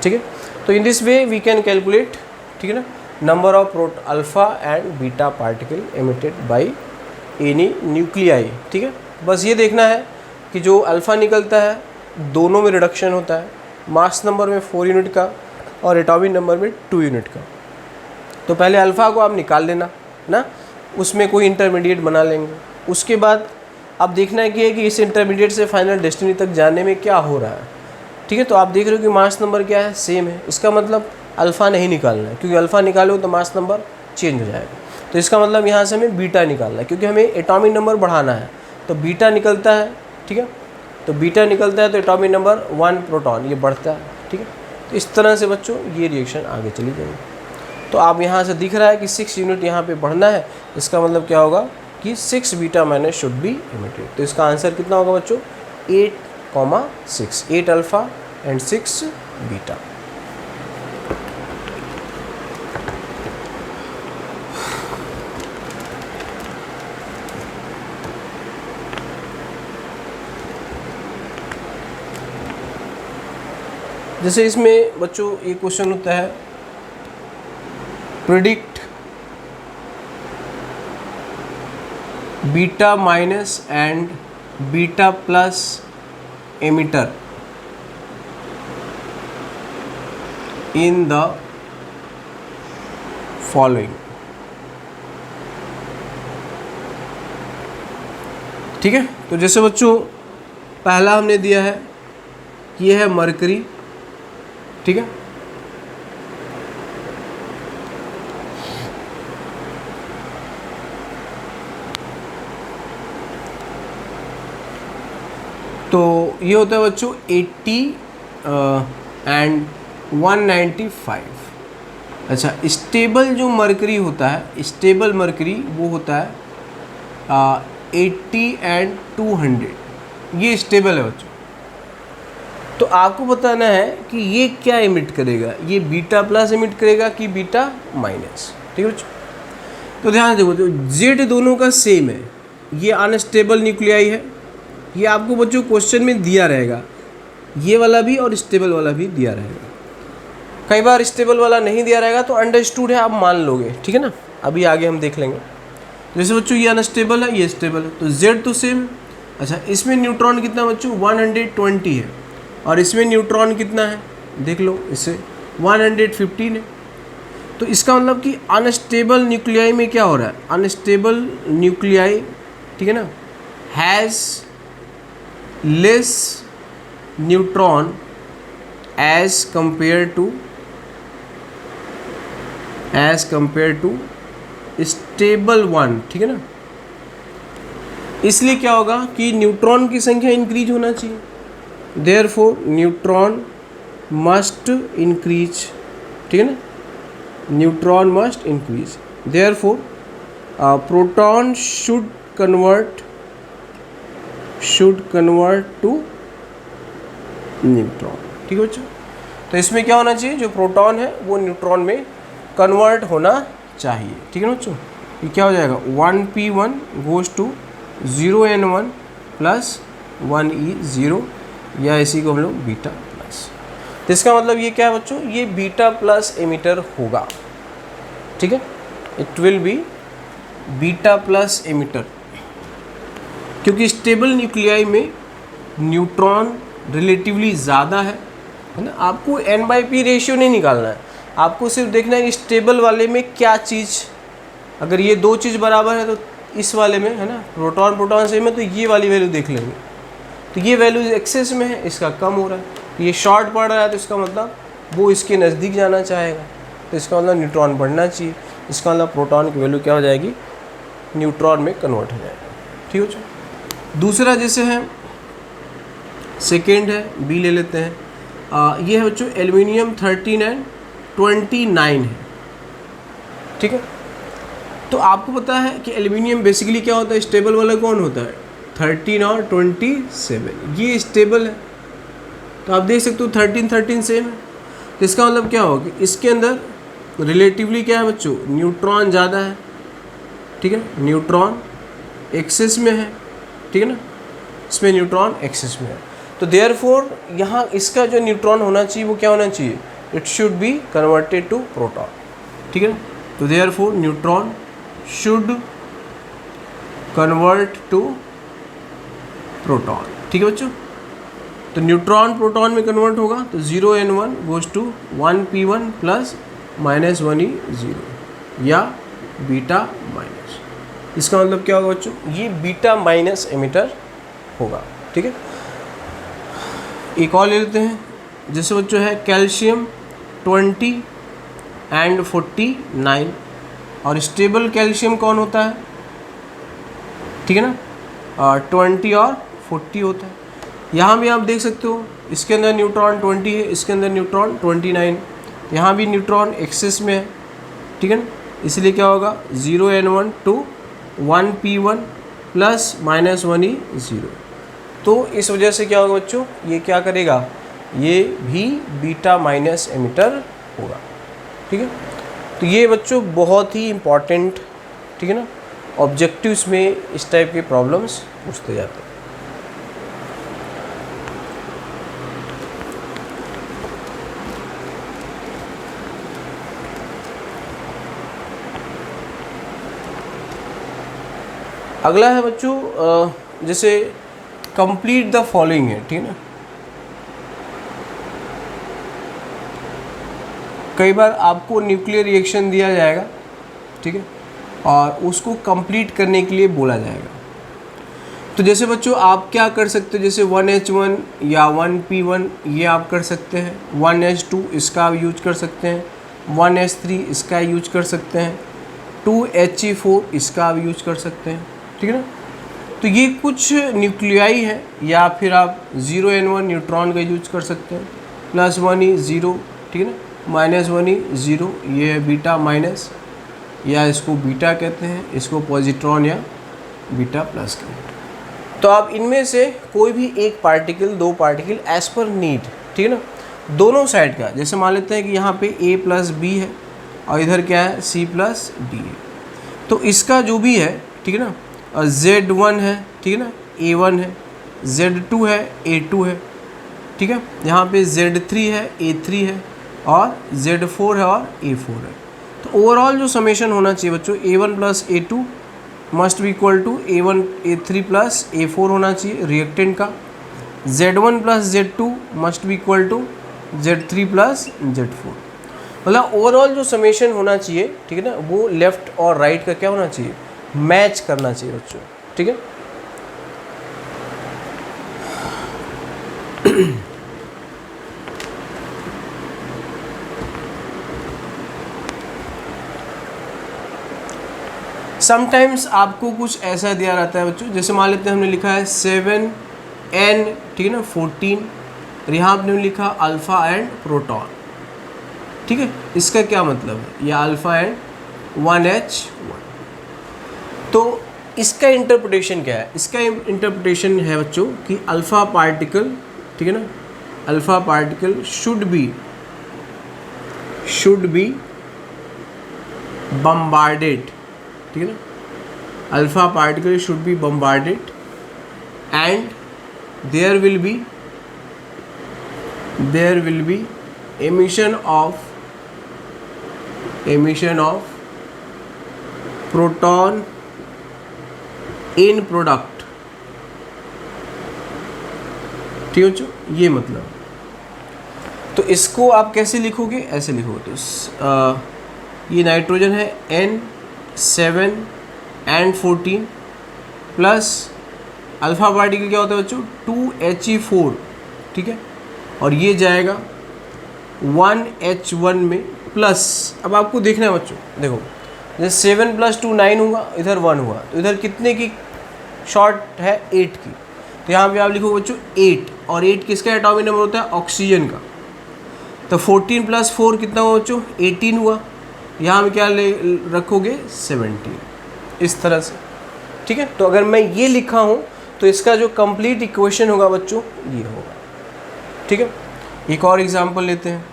ठीक है, तो in this way we can calculate, ठीक है ना, number of alpha and beta particle emitted by any nuclei. ठीक है, बस ये देखना है कि जो अल्फ़ा निकलता है दोनों में रिडक्शन होता है, मास नंबर में 4 यूनिट का और एटॉमिक नंबर में 2 यूनिट का। तो पहले अल्फ़ा को आप निकाल लेना ना, उसमें कोई इंटरमीडिएट बना लेंगे। उसके बाद अब देखना है कि इस इंटरमीडिएट से फाइनल डेस्टिनी तक जाने में क्या हो रहा है। ठीक है, तो आप देख रहे हो कि मास नंबर क्या है, सेम है। इसका मतलब अल्फ़ा नहीं निकालना है, क्योंकि अल्फ़ा निकालो तो मास नंबर चेंज हो जाएगा। तो इसका मतलब यहाँ से हमें बीटा निकालना है, क्योंकि हमें एटॉमिक नंबर बढ़ाना है। तो बीटा निकलता है, ठीक है, तो बीटा निकलता है तो एटॉमिक नंबर 1 प्रोटॉन ये बढ़ता है। ठीक है, तो इस तरह से बच्चों ये रिएक्शन आगे चली जाएगी। तो आप यहाँ से दिख रहा है कि 6 यूनिट यहाँ पे बढ़ना है, इसका मतलब क्या होगा, कि 6 beta minus should be emitted. तो इसका आंसर कितना होगा बच्चों, 8,6, 8 अल्फा एंड 6 बीटा। जैसे इसमें बच्चों एक क्वेश्चन होता है, predict beta minus and beta plus emitter in the following. ठीक है, तो जैसे बच्चों पहला हमने दिया है कि यह है मरकरी, ठीक है, तो ये होता है बच्चों 80 एंड 195। अच्छा, स्टेबल जो मरकरी होता है, स्टेबल मरकरी वो होता है 80 एंड 200, ये स्टेबल है बच्चों। तो आपको बताना है कि ये क्या इमिट करेगा, ये बीटा प्लस इमिट करेगा कि बीटा माइनस। ठीक है बच्चों, तो ध्यान देखो, तो जेड दोनों का सेम है, ये अनस्टेबल न्यूक्लियाई है, ये आपको बच्चों क्वेश्चन में दिया रहेगा, ये वाला भी और स्टेबल वाला भी दिया रहेगा। कई बार स्टेबल वाला नहीं दिया रहेगा तो अंडरस्टूड है, आप मान लोगे, ठीक है ना, अभी आगे हम देख लेंगे। जैसे बच्चों ये अनस्टेबल है, ये स्टेबल है, तो जेड तो सेम है। अच्छा, इसमें न्यूट्रॉन कितना बच्चों 120 है, और इसमें न्यूट्रॉन कितना है देख लो, इससे 115 है। तो इसका मतलब कि अनस्टेबल न्यूक्लियाई में क्या हो रहा है, अनस्टेबल न्यूक्लियाई, ठीक है ना, has less neutron as compare to stable one. ठीक है ना, इसलिए क्या होगा कि न्यूट्रॉन की संख्या इंक्रीज होना चाहिए, देयरफॉर न्यूट्रॉन मस्ट इंक्रीज। ठीक है ना, neutron must increase, therefore proton should convert to neutron. ठीक है बच्चों, तो इसमें क्या होना चाहिए, जो प्रोटॉन है वो न्यूट्रॉन में कन्वर्ट होना चाहिए। ठीक है ना बच्चों, ये क्या हो जाएगा 1p1 goes to 0n1 plus 1e0, या इसी को हम लोग बीटा प्लस। तो इसका मतलब ये क्या है बच्चों, ये बीटा प्लस एमिटर होगा। ठीक है, it will be beta plus emitter, क्योंकि स्टेबल न्यूक्लियाई में न्यूट्रॉन रिलेटिवली ज़्यादा है ना। आपको n/p रेशियो नहीं निकालना है, आपको सिर्फ देखना है कि स्टेबल वाले में क्या चीज़, अगर ये दो चीज़ बराबर है तो इस वाले में है ना, प्रोटॉन सेम है तो ये वाली वैल्यू देख लेंगे, तो ये वैल्यू एक्सेस में है, इसका कम हो रहा है, तो ये शॉर्ट पड़ रहा है, तो इसका मतलब वो इसके नज़दीक जाना चाहेगा, तो इसका मतलब न्यूट्रॉन बढ़ना चाहिए, इसका मतलब प्रोटॉन की वैल्यू क्या हो जाएगी, न्यूट्रॉन में कन्वर्ट हो जाएगा। ठीक है, दूसरा जैसे है सेकेंड है, बी ले लेते हैं। ये है बच्चों एल्यूमिनियम 13 एंड 29 है। ठीक है, तो आपको पता है कि एल्यूमिनियम बेसिकली क्या होता है, स्टेबल वाला कौन होता है 13 और 27, ये स्टेबल है, तो आप देख सकते हो 13 सेम है। तो इसका मतलब क्या होगा कि इसके अंदर रिलेटिवली क्या है बच्चों, न्यूट्रॉन ज़्यादा है। ठीक है, न्यूट्रॉन एक्सेस में है, ठीक है ना, इसमें न्यूट्रॉन एक्सेस में है, तो देयरफॉर यहाँ इसका जो न्यूट्रॉन होना चाहिए वो क्या होना चाहिए, it should be converted to proton. ठीक है ना, तो therefore neutron should convert to proton. ठीक है बच्चों, तो न्यूट्रॉन प्रोटॉन में कन्वर्ट होगा, तो 0n1 goes to 1p1 plus -1e0, या बीटा माइनस। इसका मतलब क्या होगा बच्चों, ये बीटा माइनस एमिटर होगा। ठीक है, एक और ले लेते हैं, जैसे बच्चों है कैल्शियम 20 एंड 49, और स्टेबल कैल्शियम कौन होता है, ठीक है ना, 20 और 40 होता है। यहाँ भी आप देख सकते हो, इसके अंदर न्यूट्रॉन 20 है, इसके अंदर न्यूट्रॉन 29, यहाँ भी न्यूट्रॉन एक्सेस में है। ठीक है ना, इसलिए क्या होगा 0n1 to 1p1 plus -1e 0। तो इस वजह से क्या होगा बच्चों, ये क्या करेगा, ये भी बीटा माइनस एमिटर होगा। ठीक है, तो ये बच्चों बहुत ही इम्पॉर्टेंट, ठीक है ना, ऑब्जेक्टिव्स में इस टाइप के प्रॉब्लम्स पूछते जाते हैं। अगला है बच्चों जैसे कंप्लीट द फॉलोइंग है, ठीक है ना। कई बार आपको न्यूक्लियर रिएक्शन दिया जाएगा, ठीक है, और उसको कंप्लीट करने के लिए बोला जाएगा। तो जैसे बच्चों आप क्या कर सकते हो, जैसे 1H1 या 1P1 ये आप कर सकते हैं, 1H2 इसका आप यूज कर सकते हैं, 1H3 इसका यूज कर सकते हैं, 2He4 इसका आप यूज कर सकते हैं, ठीक है ना। तो ये कुछ न्यूक्लियाई है, या फिर आप 0N1 न्यूट्रॉन का यूज कर सकते हैं, +1e 0, ठीक है ना, -1e 0, ये है बीटा माइनस, या इसको बीटा कहते हैं, इसको पॉजिट्रॉन या बीटा प्लस कहते हैं। तो आप इनमें से कोई भी एक पार्टिकल, दो पार्टिकल एज पर नीड, ठीक है ना, दोनों साइड का, जैसे मान लेते हैं कि यहाँ पे A + B है और इधर क्या है C + D है। तो इसका जो भी है, ठीक है ना, Z1 है, ठीक है ना, A1 है, Z2 है, A2 है, ठीक है, यहाँ पे Z3 है, A3 है, और Z4 है और A4 है। तो ओवरऑल जो समेशन होना चाहिए बच्चों, A1 + A2 must be equal to A1 A3 + A4 होना चाहिए रिएक्टेंट का। Z1 + Z2 must be equal to Z3 + Z4। मतलब ओवरऑल जो समेशन होना चाहिए, ठीक है ना, वो लेफ्ट और राइट का क्या होना चाहिए, मैच करना चाहिए बच्चों, ठीक है। समटाइम्स आपको कुछ ऐसा दिया रहता है बच्चों, जैसे मान लेते हैं हमने लिखा है 7n, ठीक है ना, 14, और यहाँ आपने लिखा अल्फ़ा एंड प्रोटॉन, ठीक है। इसका क्या मतलब है, या अल्फ़ा एंड 1H1। तो इसका इंटरप्रिटेशन क्या है, इसका इंटरप्रिटेशन है बच्चों कि अल्फ़ा पार्टिकल, ठीक है ना, alpha particle should be bombarded, ठीक है ना, alpha particle should be bombarded and there will be emission of proton in product, ठीक है बच्चों, ये मतलब। तो इसको आप कैसे लिखोगे, ऐसे लिखोगे, तो ये नाइट्रोजन है N7 and 14 plus alpha particle क्या होता है बच्चों, 2He4, ठीक है, और ये जाएगा 1H1 में प्लस। अब आपको देखना है बच्चों, देखो जैसे 7 + 2 9 हुआ, इधर 1 हुआ, तो इधर कितने की शॉर्ट है, 8 की। तो यहाँ पे आप लिखो बच्चों 8, और 8 किसका एटॉमिक नंबर होता है, ऑक्सीजन का। तो 14 + 4 कितना हुआ बच्चों, 18 हुआ। यहाँ पे क्या रखोगे, 17, इस तरह से, ठीक है। तो अगर मैं ये लिखा हूँ तो इसका जो कंप्लीट इक्वेशन होगा बच्चों ये होगा, ठीक है। एक और एग्जांपल लेते हैं,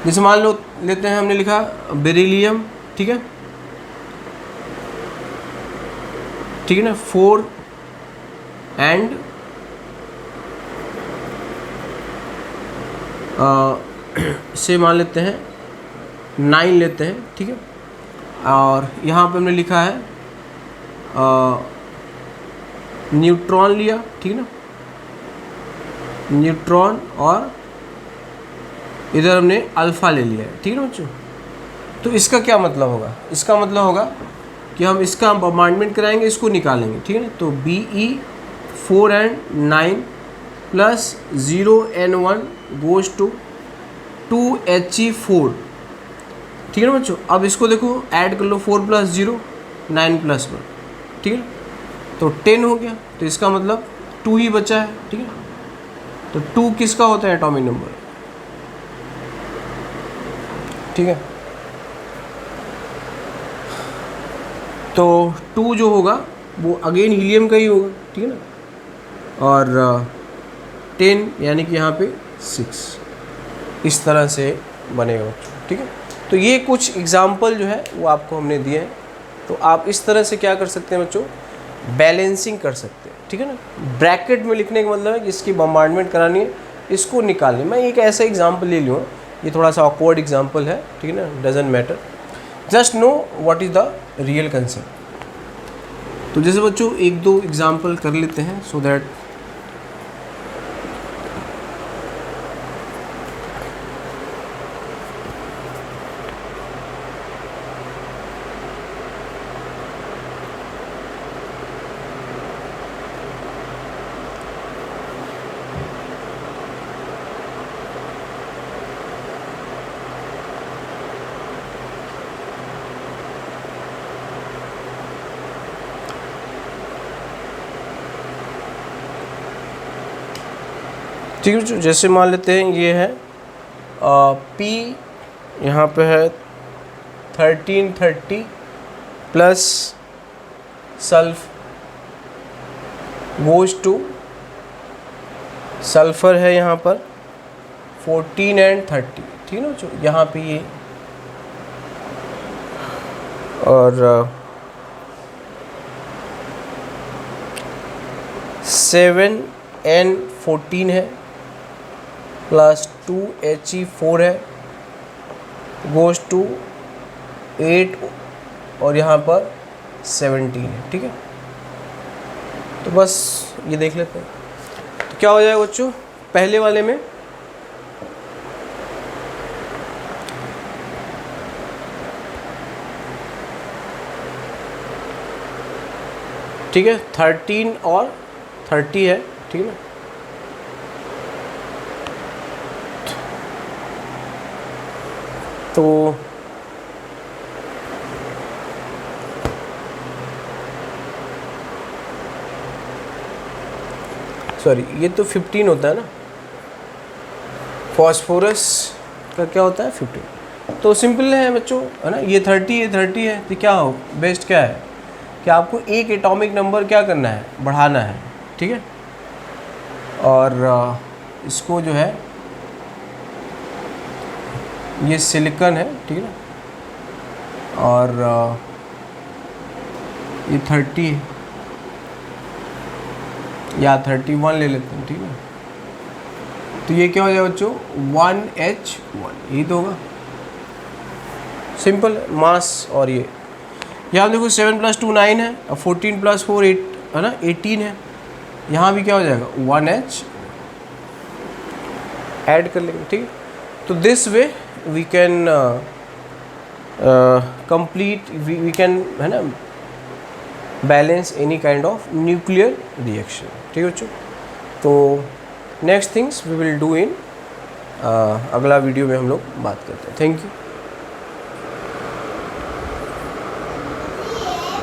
जैसे मान लो लेते हैं हमने लिखा बेरिलियम, ठीक है, ठीक है ना, 4 एंड से मान लेते हैं 9 लेते हैं, ठीक है, और यहाँ पे हमने लिखा है न्यूट्रॉन लिया, ठीक है ना, न्यूट्रॉन, और इधर हमने अल्फ़ा ले लिया है, ठीक है ना बच्चों। तो इसका क्या मतलब होगा, इसका मतलब होगा कि हम इसका बॉम्बार्डमेंट कराएंगे, इसको निकालेंगे, ठीक है ना। तो Be4 and 9 plus 0N1 goes to 2He4, ठीक है ना बच्चों। अब इसको देखो ऐड कर लो, 4 + 0 9 + 1, ठीक है, तो 10 हो गया। तो इसका मतलब 2 ही बचा है, ठीक है। तो 2 किसका होता है एटॉमिक नंबर, ठीक है। तो 2 जो होगा वो अगेन हीलियम का ही होगा, ठीक है ना, और 10 यानी कि यहाँ पे 6 इस तरह से बनेगा बच्चों, ठीक है। तो ये कुछ एग्जाम्पल जो है वो आपको हमने दिए हैं, तो आप इस तरह से क्या कर सकते हैं बच्चों, बैलेंसिंग कर सकते हैं, ठीक है ना। ब्रैकेट में लिखने का मतलब है कि इसकी बम्बार्डमेंट करानी है, इसको निकालनी। मैं एक ऐसा एग्जाम्पल ले लूँ, ये थोड़ा सा ऑकवर्ड एग्जाम्पल है, ठीक है ना, doesn't matter, just know what is the real concept. तो जैसे बच्चों 1-2 एग्जाम्पल कर लेते हैं सो दैट ठीक है। जैसे मान लेते हैं ये है P, यहाँ पे है 1330 प्लस सल्फ गोज टू सल्फ़र है यहाँ पर 14 एंड 30, ठीक है ना जो यहाँ पे ये, और 7 एंड 14 है प्लस 2He4 है गोज टू 8 और यहाँ पर 17 है, ठीक है। तो बस ये देख लेते हैं, तो क्या हो जाएगा बच्चों पहले वाले में, ठीक है, 13 और 30 है, ठीक है ना। तो सॉरी ये तो 15 होता है ना, फॉस्फोरस का क्या होता है 15। तो सिंपल है बच्चों, है ना, ये 30 है, तो क्या हो बेस्ट क्या है कि आपको एक एटॉमिक नंबर क्या करना है, बढ़ाना है, ठीक है। और इसको जो है ये सिलिकॉन है, ठीक है ना, और ये 30 है या 31 ले लेते हैं, ठीक है। तो ये क्या हो जाएगा बच्चों 1H1, यही तो होगा, सिंपल मास। और ये यहाँ देखो 7 + 2 9 है, और 14 + 4 8 है ना 18 है, यहाँ भी क्या हो जाएगा 1H ऐड कर लेंगे, ठीक है। तो this way we can complete, we can, है ना, balance any kind of nuclear reaction, ठीक है बच्चों। तो next things we will do in अगला वीडियो में हम लोग बात करते हैं। Thank you.